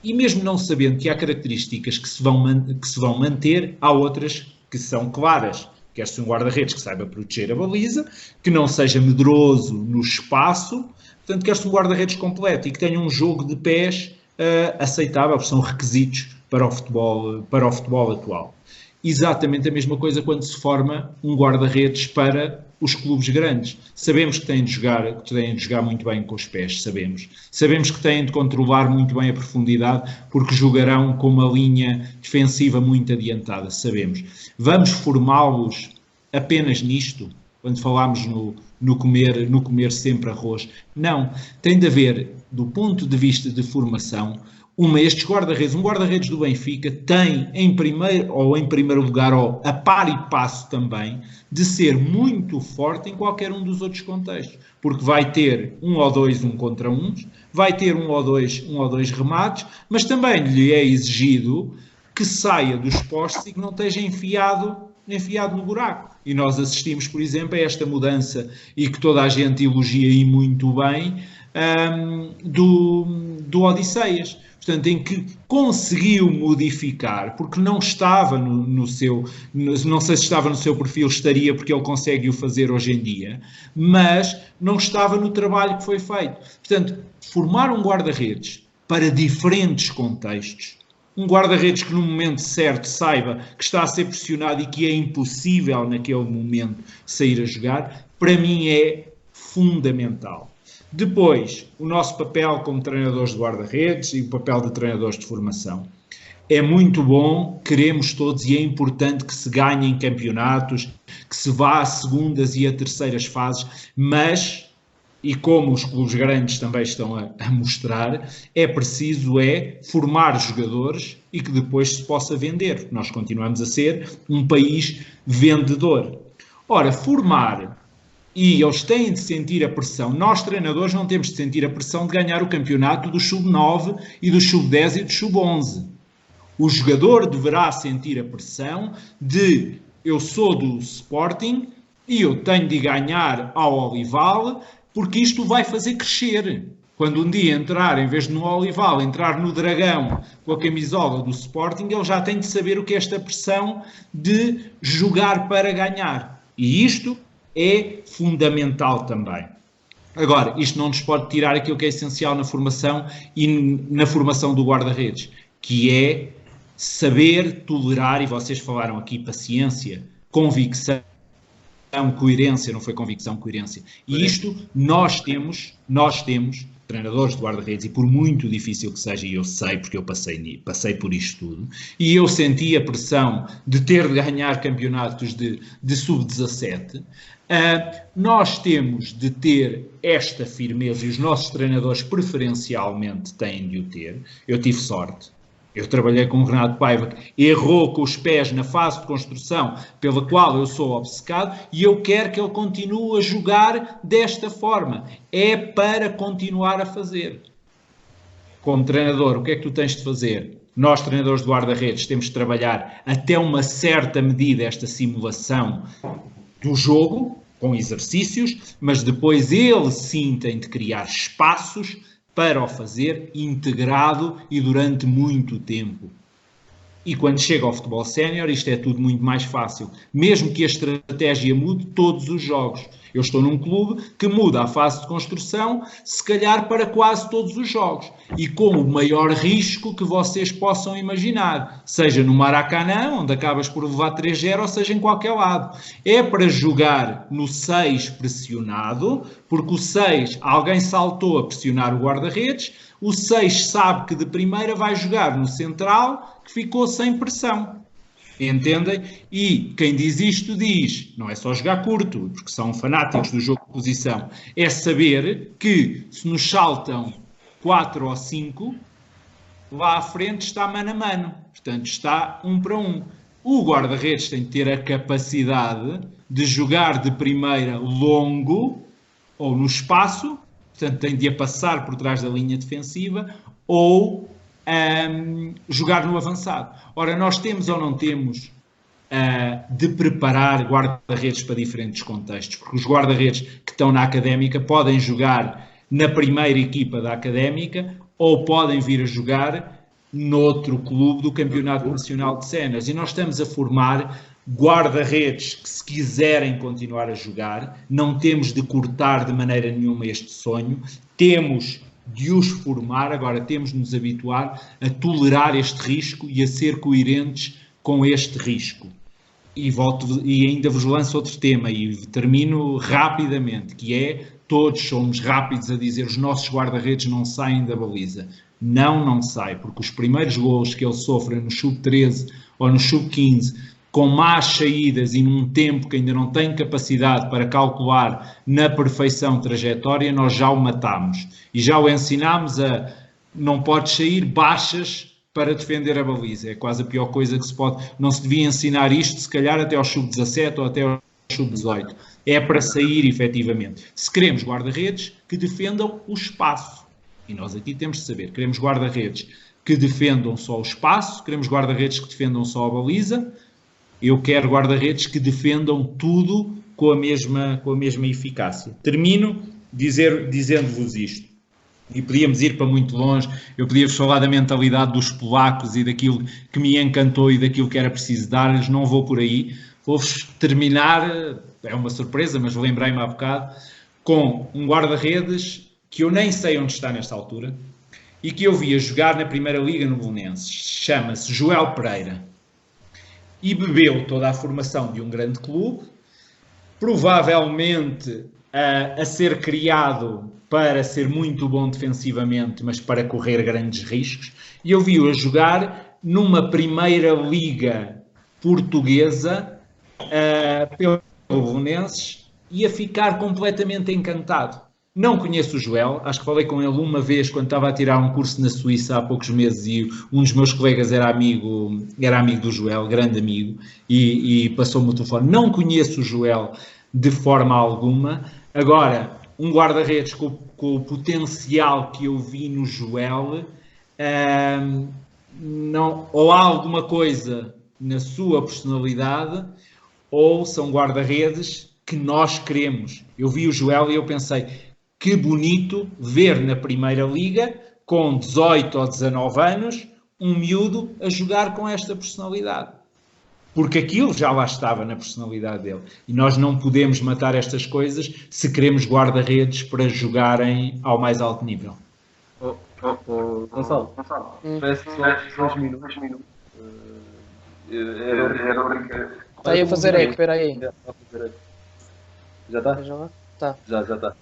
e mesmo não sabendo que há características que se vão manter, há outras que são claras. Quer-se um guarda-redes que saiba proteger a baliza, que não seja medroso no espaço, portanto, quer-se um guarda-redes completo e que tenha um jogo de pés aceitável, são requisitos para o futebol atual. Exatamente a mesma coisa quando se forma um guarda-redes para os clubes grandes. Sabemos que têm de jogar muito bem com os pés, sabemos que têm de controlar muito bem a profundidade, porque jogarão com uma linha defensiva muito adiantada, sabemos. Vamos formá-los apenas nisto, quando falamos no comer sempre arroz? Não, tem de haver, do ponto de vista de formação, estes guarda-redes, um guarda-redes do Benfica tem em primeiro lugar, ou a par e passo também, de ser muito forte em qualquer um dos outros contextos, porque vai ter um ou dois 1 contra 1, vai ter um ou dois remates, mas também lhe é exigido que saia dos postos e que não esteja enfiado no buraco. E nós assistimos, por exemplo, a esta mudança, e que toda a gente elogia e muito bem, do Odisseias. Portanto, em que conseguiu modificar, porque não estava não sei se estava no seu perfil, estaria, porque ele consegue o fazer hoje em dia, mas não estava no trabalho que foi feito. Portanto, formar um guarda-redes para diferentes contextos, um guarda-redes que no momento certo saiba que está a ser pressionado e que é impossível naquele momento sair a jogar, para mim é fundamental. Depois, o nosso papel como treinadores de guarda-redes e o papel de treinadores de formação. É muito bom, queremos todos, e é importante que se ganhem campeonatos, que se vá a segundas e a terceiras fases, mas, e como os clubes grandes também estão a mostrar, é preciso formar jogadores e que depois se possa vender. Nós continuamos a ser um país vendedor. Ora, formar, e eles têm de sentir a pressão, nós treinadores não temos de sentir a pressão de ganhar o campeonato do sub-9 e do sub-10 e do sub-11. O jogador deverá sentir a pressão de eu sou do Sporting e eu tenho de ganhar ao Olival porque isto vai fazer crescer. Quando um dia entrar, em vez de no Olival, entrar no Dragão com a camisola do Sporting, ele já tem de saber o que é esta pressão de jogar para ganhar. E isto é fundamental também. Agora, isto não nos pode tirar aquilo que é essencial na formação e na formação do guarda-redes, que é saber tolerar, e vocês falaram aqui, paciência, convicção, coerência, não foi convicção, coerência. E isto nós temos, treinadores de guarda-redes, e por muito difícil que seja, e eu sei, porque eu passei por isto tudo, e eu senti a pressão de ter de ganhar campeonatos de sub-17, nós temos de ter esta firmeza, e os nossos treinadores preferencialmente têm de o ter. Eu tive sorte. Eu trabalhei com o Renato Paiva, que errou com os pés na fase de construção pela qual eu sou obcecado, e eu quero que ele continue a jogar desta forma. É para continuar a fazer. Como treinador, o que é que tu tens de fazer? Nós, treinadores de guarda-redes, temos de trabalhar até uma certa medida esta simulação do jogo, com exercícios, mas depois ele sim tem de criar espaços para o fazer integrado e durante muito tempo. E quando chega ao futebol sénior, isto é tudo muito mais fácil. Mesmo que a estratégia mude todos os jogos. Eu estou num clube que muda a fase de construção, se calhar para quase todos os jogos. E com o maior risco que vocês possam imaginar. Seja no Maracanã, onde acabas por levar 3-0, ou seja em qualquer lado. É para jogar no 6 pressionado, porque o 6, alguém saltou a pressionar o guarda-redes, o 6 sabe que de primeira vai jogar no central, que ficou sem pressão. Entendem? E quem diz isto diz, não é só jogar curto, porque são fanáticos do jogo de posição, é saber que se nos saltam 4 ou 5, lá à frente está mano a mano, portanto está 1 para 1. O guarda-redes tem de ter a capacidade de jogar de primeira longo ou no espaço, portanto tem de a passar por trás da linha defensiva, ou jogar no avançado. Ora, nós temos ou não temos de preparar guarda-redes para diferentes contextos, porque os guarda-redes que estão na Académica podem jogar na primeira equipa da Académica ou podem vir a jogar noutro clube do Campeonato Nacional de Séniores. E nós estamos a formar guarda-redes que, se quiserem continuar a jogar, não temos de cortar de maneira nenhuma este sonho, temos de os formar, agora temos de nos habituar a tolerar este risco e a ser coerentes com este risco. E ainda vos lanço outro tema e termino rapidamente, que é, todos somos rápidos a dizer os nossos guarda-redes não saem da baliza. Não sai, porque os primeiros golos que ele sofre no sub-13 ou no sub-15, com más saídas e num tempo que ainda não tem capacidade para calcular na perfeição trajetória, nós já o matamos. E já o ensinámos a não pode sair baixas para defender a baliza. É quase a pior coisa que se pode. Não se devia ensinar isto, se calhar, até ao sub-17 ou até ao sub-18. É para sair, efetivamente. Se queremos guarda-redes que defendam o espaço. E nós aqui temos de saber. Queremos guarda-redes que defendam só o espaço, queremos guarda-redes que defendam só a baliza. Eu quero guarda-redes que defendam tudo com a mesma eficácia. Termino dizendo-vos isto. E podíamos ir para muito longe, eu podia-vos falar da mentalidade dos polacos e daquilo que me encantou e daquilo que era preciso dar-lhes, não vou por aí. Vou-vos terminar, é uma surpresa, mas lembrei-me há bocado, com um guarda-redes que eu nem sei onde está nesta altura e que eu vi a jogar na Primeira Liga no Belenenses. Chama-se Joel Pereira. E bebeu toda a formação de um grande clube, provavelmente a ser criado para ser muito bom defensivamente, mas para correr grandes riscos. E eu vi-o a jogar numa Primeira Liga portuguesa pelo Belenenses e a ficar completamente encantado. Não conheço o Joel, acho que falei com ele uma vez quando estava a tirar um curso na Suíça há poucos meses e um dos meus colegas era amigo do Joel, grande amigo, e passou-me o telefone. Não conheço o Joel de forma alguma. Agora, um guarda-redes com o potencial que eu vi no Joel, não, ou há alguma coisa na sua personalidade, ou são guarda-redes que nós queremos. Eu vi o Joel e eu pensei, que bonito ver na Primeira Liga, com 18 ou 19 anos, um miúdo a jogar com esta personalidade. Porque aquilo já lá estava na personalidade dele. E nós não podemos matar estas coisas se queremos guarda-redes para jogarem ao mais alto nível. Gonçalo, peço só 2 minutos. Está aí a fazer eco, espera aí. Já está? Tá. Já está.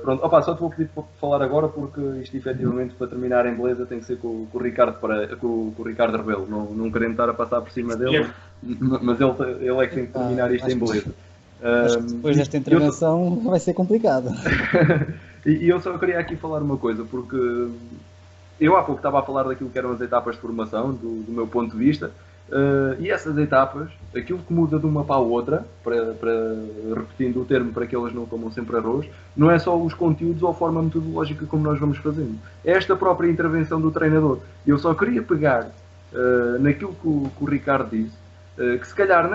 Pronto, só te vou pedir para falar agora porque isto efetivamente para terminar em beleza tem que ser com o Ricardo com o Ricardo Rebelo, não querendo estar a passar por cima dele, mas ele é que tem que terminar isto em beleza. Acho que depois desta intervenção vai ser complicado. E eu só queria aqui falar uma coisa, porque eu há pouco estava a falar daquilo que eram as etapas de formação, do meu ponto de vista, e essas etapas, aquilo que muda de uma para a outra, repetindo o termo para que elas não comam sempre arroz, não é só os conteúdos ou a forma metodológica como nós vamos fazendo. É esta própria intervenção do treinador. Eu só queria pegar naquilo que o Ricardo disse, que se calhar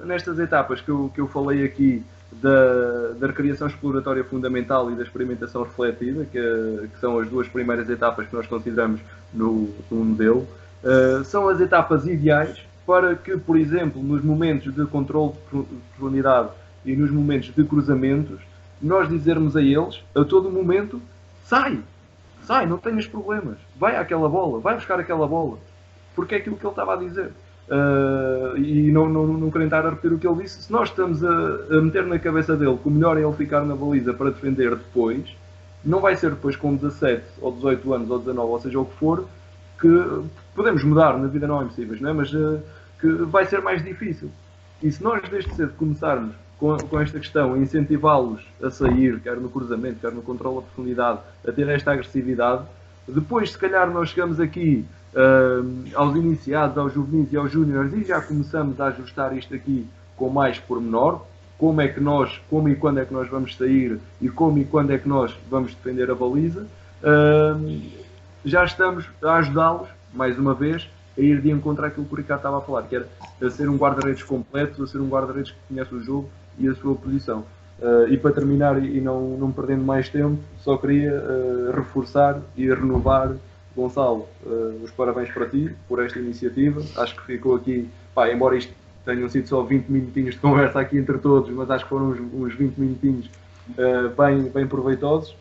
nestas etapas que eu falei aqui, da recriação exploratória fundamental e da experimentação refletida, que são as duas primeiras etapas que nós consideramos no modelo, são as etapas ideais para que, por exemplo, nos momentos de controle de profundidade e nos momentos de cruzamentos, nós dizermos a eles, a todo momento, sai, não tenhas problemas, vai àquela bola, vai buscar aquela bola, porque é aquilo que ele estava a dizer. E não querendo estar a repetir o que ele disse, se nós estamos a meter na cabeça dele que o melhor é ele ficar na baliza para defender depois, não vai ser depois com 17 ou 18 anos ou 19, ou seja o que for, que podemos mudar, na vida não é impossível, não é? Mas que vai ser mais difícil. E se nós desde cedo começarmos com esta questão, a incentivá-los a sair, quer no cruzamento, quer no controle da profundidade, a ter esta agressividade, depois se calhar nós chegamos aqui aos iniciados, aos juvenis e aos júniores e já começamos a ajustar isto aqui com mais pormenor, como e quando é que nós vamos sair e como e quando é que nós vamos defender a baliza, já estamos a ajudá-los, mais uma vez, a ir de encontro àquilo que o Ricardo estava a falar, que era a ser um guarda-redes completo, a ser um guarda-redes que conhece o jogo e a sua posição. E para terminar, e não perdendo mais tempo, só queria reforçar e renovar, Gonçalo, os parabéns para ti por esta iniciativa. Acho que ficou aqui, embora isto tenham sido só 20 minutinhos de conversa aqui entre todos, mas acho que foram uns 20 minutinhos bem proveitosos.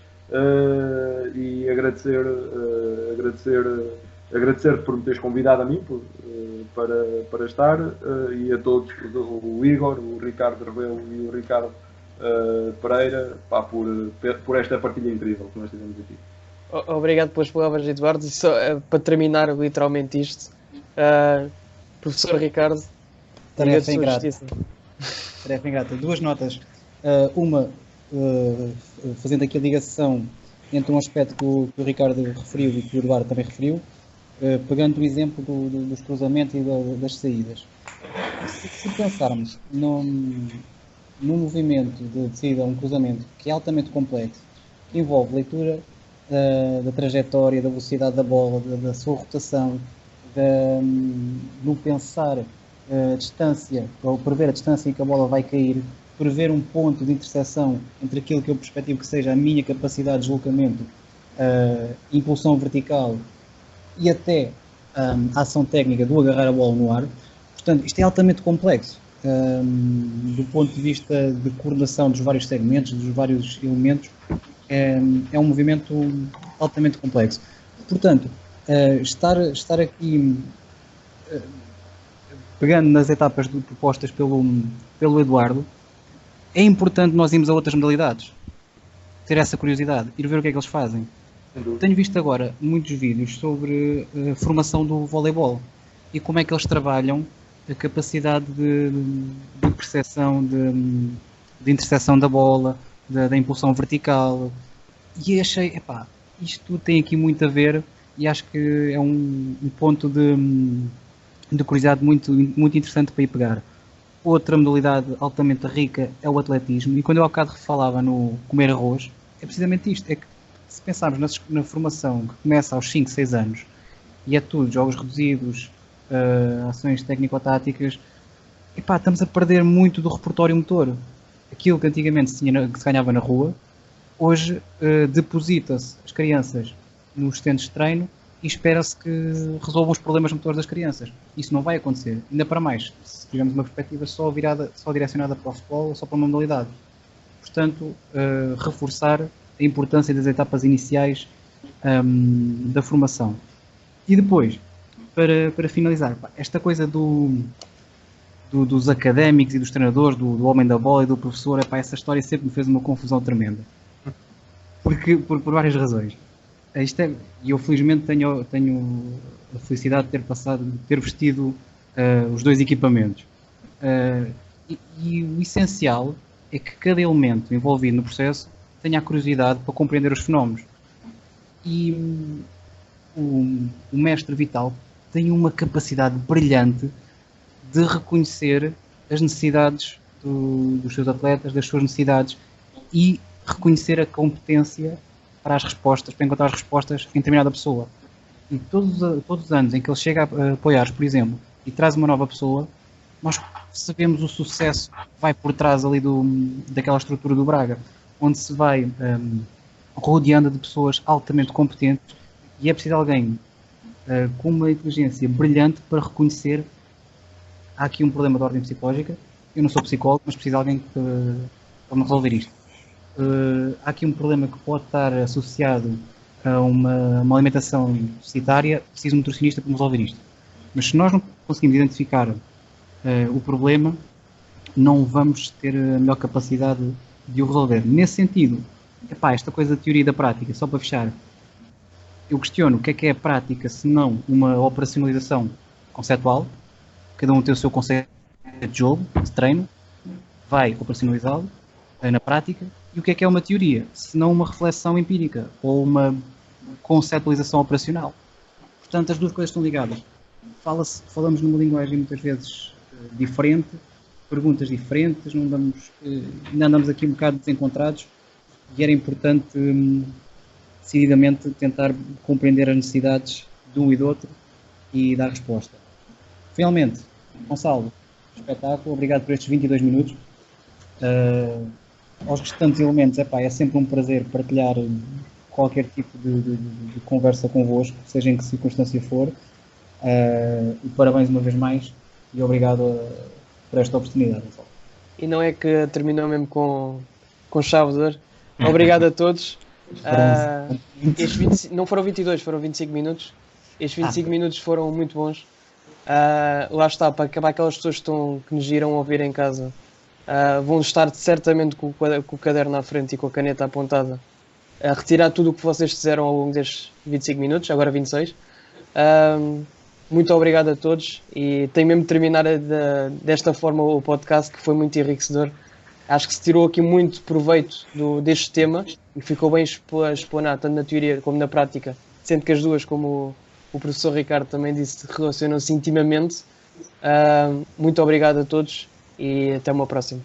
E agradecer-te por me teres convidado a mim para estar e a todos, o Igor, o Ricardo Rebelo e o Ricardo Pereira, por esta partilha incrível que nós tivemos aqui. Obrigado pelas palavras, Eduardo. E só, para terminar literalmente isto, professor Ricardo, tarefa ingrata. Duas notas. Uma, fazendo aqui a ligação entre um aspecto que o Ricardo referiu e que o Eduardo também referiu, pegando o exemplo dos cruzamentos e das saídas. Se pensarmos num movimento de saída, um cruzamento que é altamente complexo, que envolve leitura da trajetória, da velocidade da bola, da sua rotação, no pensar a distância, ou prever a distância em que a bola vai cair, prever um ponto de interseção entre aquilo que eu perspectivo que seja a minha capacidade de deslocamento, impulsão vertical e até a ação técnica do agarrar a bola no ar. Portanto, isto é altamente complexo do ponto de vista de coordenação dos vários segmentos, dos vários elementos. É um movimento altamente complexo. Portanto, estar aqui pegando nas etapas propostas pelo Eduardo, é importante nós irmos a outras modalidades, ter essa curiosidade, ir ver o que é que eles fazem. Tenho visto agora muitos vídeos sobre a formação do voleibol e como é que eles trabalham a capacidade de percepção, de interseção da bola, da impulsão vertical, E achei, epá, isto tem aqui muito a ver e acho que é um ponto de curiosidade muito, muito interessante para ir pegar. Outra modalidade altamente rica é o atletismo e quando eu há bocado falava no comer arroz, é precisamente isto, é que se pensarmos na formação que começa aos 5, 6 anos e é tudo, jogos reduzidos, ações técnico-táticas, epá, estamos a perder muito do repertório motor. Aquilo que antigamente que se ganhava na rua, hoje deposita-se as crianças nos centros de treino e espera-se que resolvam os problemas motores das crianças. Isso não vai acontecer. Ainda para mais, se tivermos uma perspectiva só direcionada para o futebol ou só para uma modalidade. Portanto, reforçar a importância das etapas iniciais da formação. E depois, para finalizar, esta coisa dos académicos e dos treinadores, do homem da bola e do professor, essa história sempre me fez uma confusão tremenda. Por várias razões. E eu felizmente tenho a felicidade de ter vestido os dois equipamentos. E o essencial é que cada elemento envolvido no processo tenha a curiosidade para compreender os fenómenos. E o mestre Vital tem uma capacidade brilhante de reconhecer as necessidades dos seus atletas, das suas necessidades e reconhecer a competência para encontrar as respostas em determinada pessoa. E todos os anos em que ele chega a apoiar, por exemplo, e traz uma nova pessoa, nós sabemos o sucesso que vai por trás ali daquela estrutura do Braga, onde se vai rodeando de pessoas altamente competentes e é preciso alguém com uma inteligência brilhante para reconhecer há aqui um problema de ordem psicológica. Eu não sou psicólogo, mas preciso de alguém para me resolver isto. Há aqui um problema que pode estar associado a uma alimentação deficitária, preciso de um nutricionista para me resolver isto. Mas se nós não conseguimos identificar o problema, não vamos ter a melhor capacidade de o resolver. Nesse sentido, esta coisa da teoria e da prática, só para fechar, eu questiono o que é a prática se não uma operacionalização conceptual. Cada um tem o seu conceito de jogo, de treino, vai operacionalizá-lo na prática. E o que é uma teoria? Se não uma reflexão empírica ou uma conceptualização operacional. Portanto, as duas coisas estão ligadas. Falamos numa linguagem muitas vezes diferente, perguntas diferentes, ainda andamos aqui um bocado desencontrados e era importante decididamente tentar compreender as necessidades de um e do outro e dar resposta. Finalmente, Gonçalo, espetáculo, obrigado por estes 22 minutos. Aos restantes elementos, é sempre um prazer partilhar qualquer tipo de conversa convosco, seja em que circunstância for. E parabéns uma vez mais e obrigado por esta oportunidade. E não é que terminou mesmo com chave de ouro. Obrigado a todos. Não foram 22, foram 25 minutos. Estes 25 minutos foram muito bons. Lá está, para acabar aquelas pessoas que nos irão ouvir em casa. Vão estar certamente com o caderno à frente e com a caneta apontada a retirar tudo o que vocês fizeram ao longo destes 25 minutos, agora 26. Muito obrigado a todos e tenho mesmo de terminar desta forma o podcast, que foi muito enriquecedor. Acho que se tirou aqui muito proveito deste tema e ficou bem explanado, tanto na teoria como na prática, sendo que as duas, como o professor Ricardo também disse, relacionam-se intimamente. Muito obrigado a todos e até uma próxima.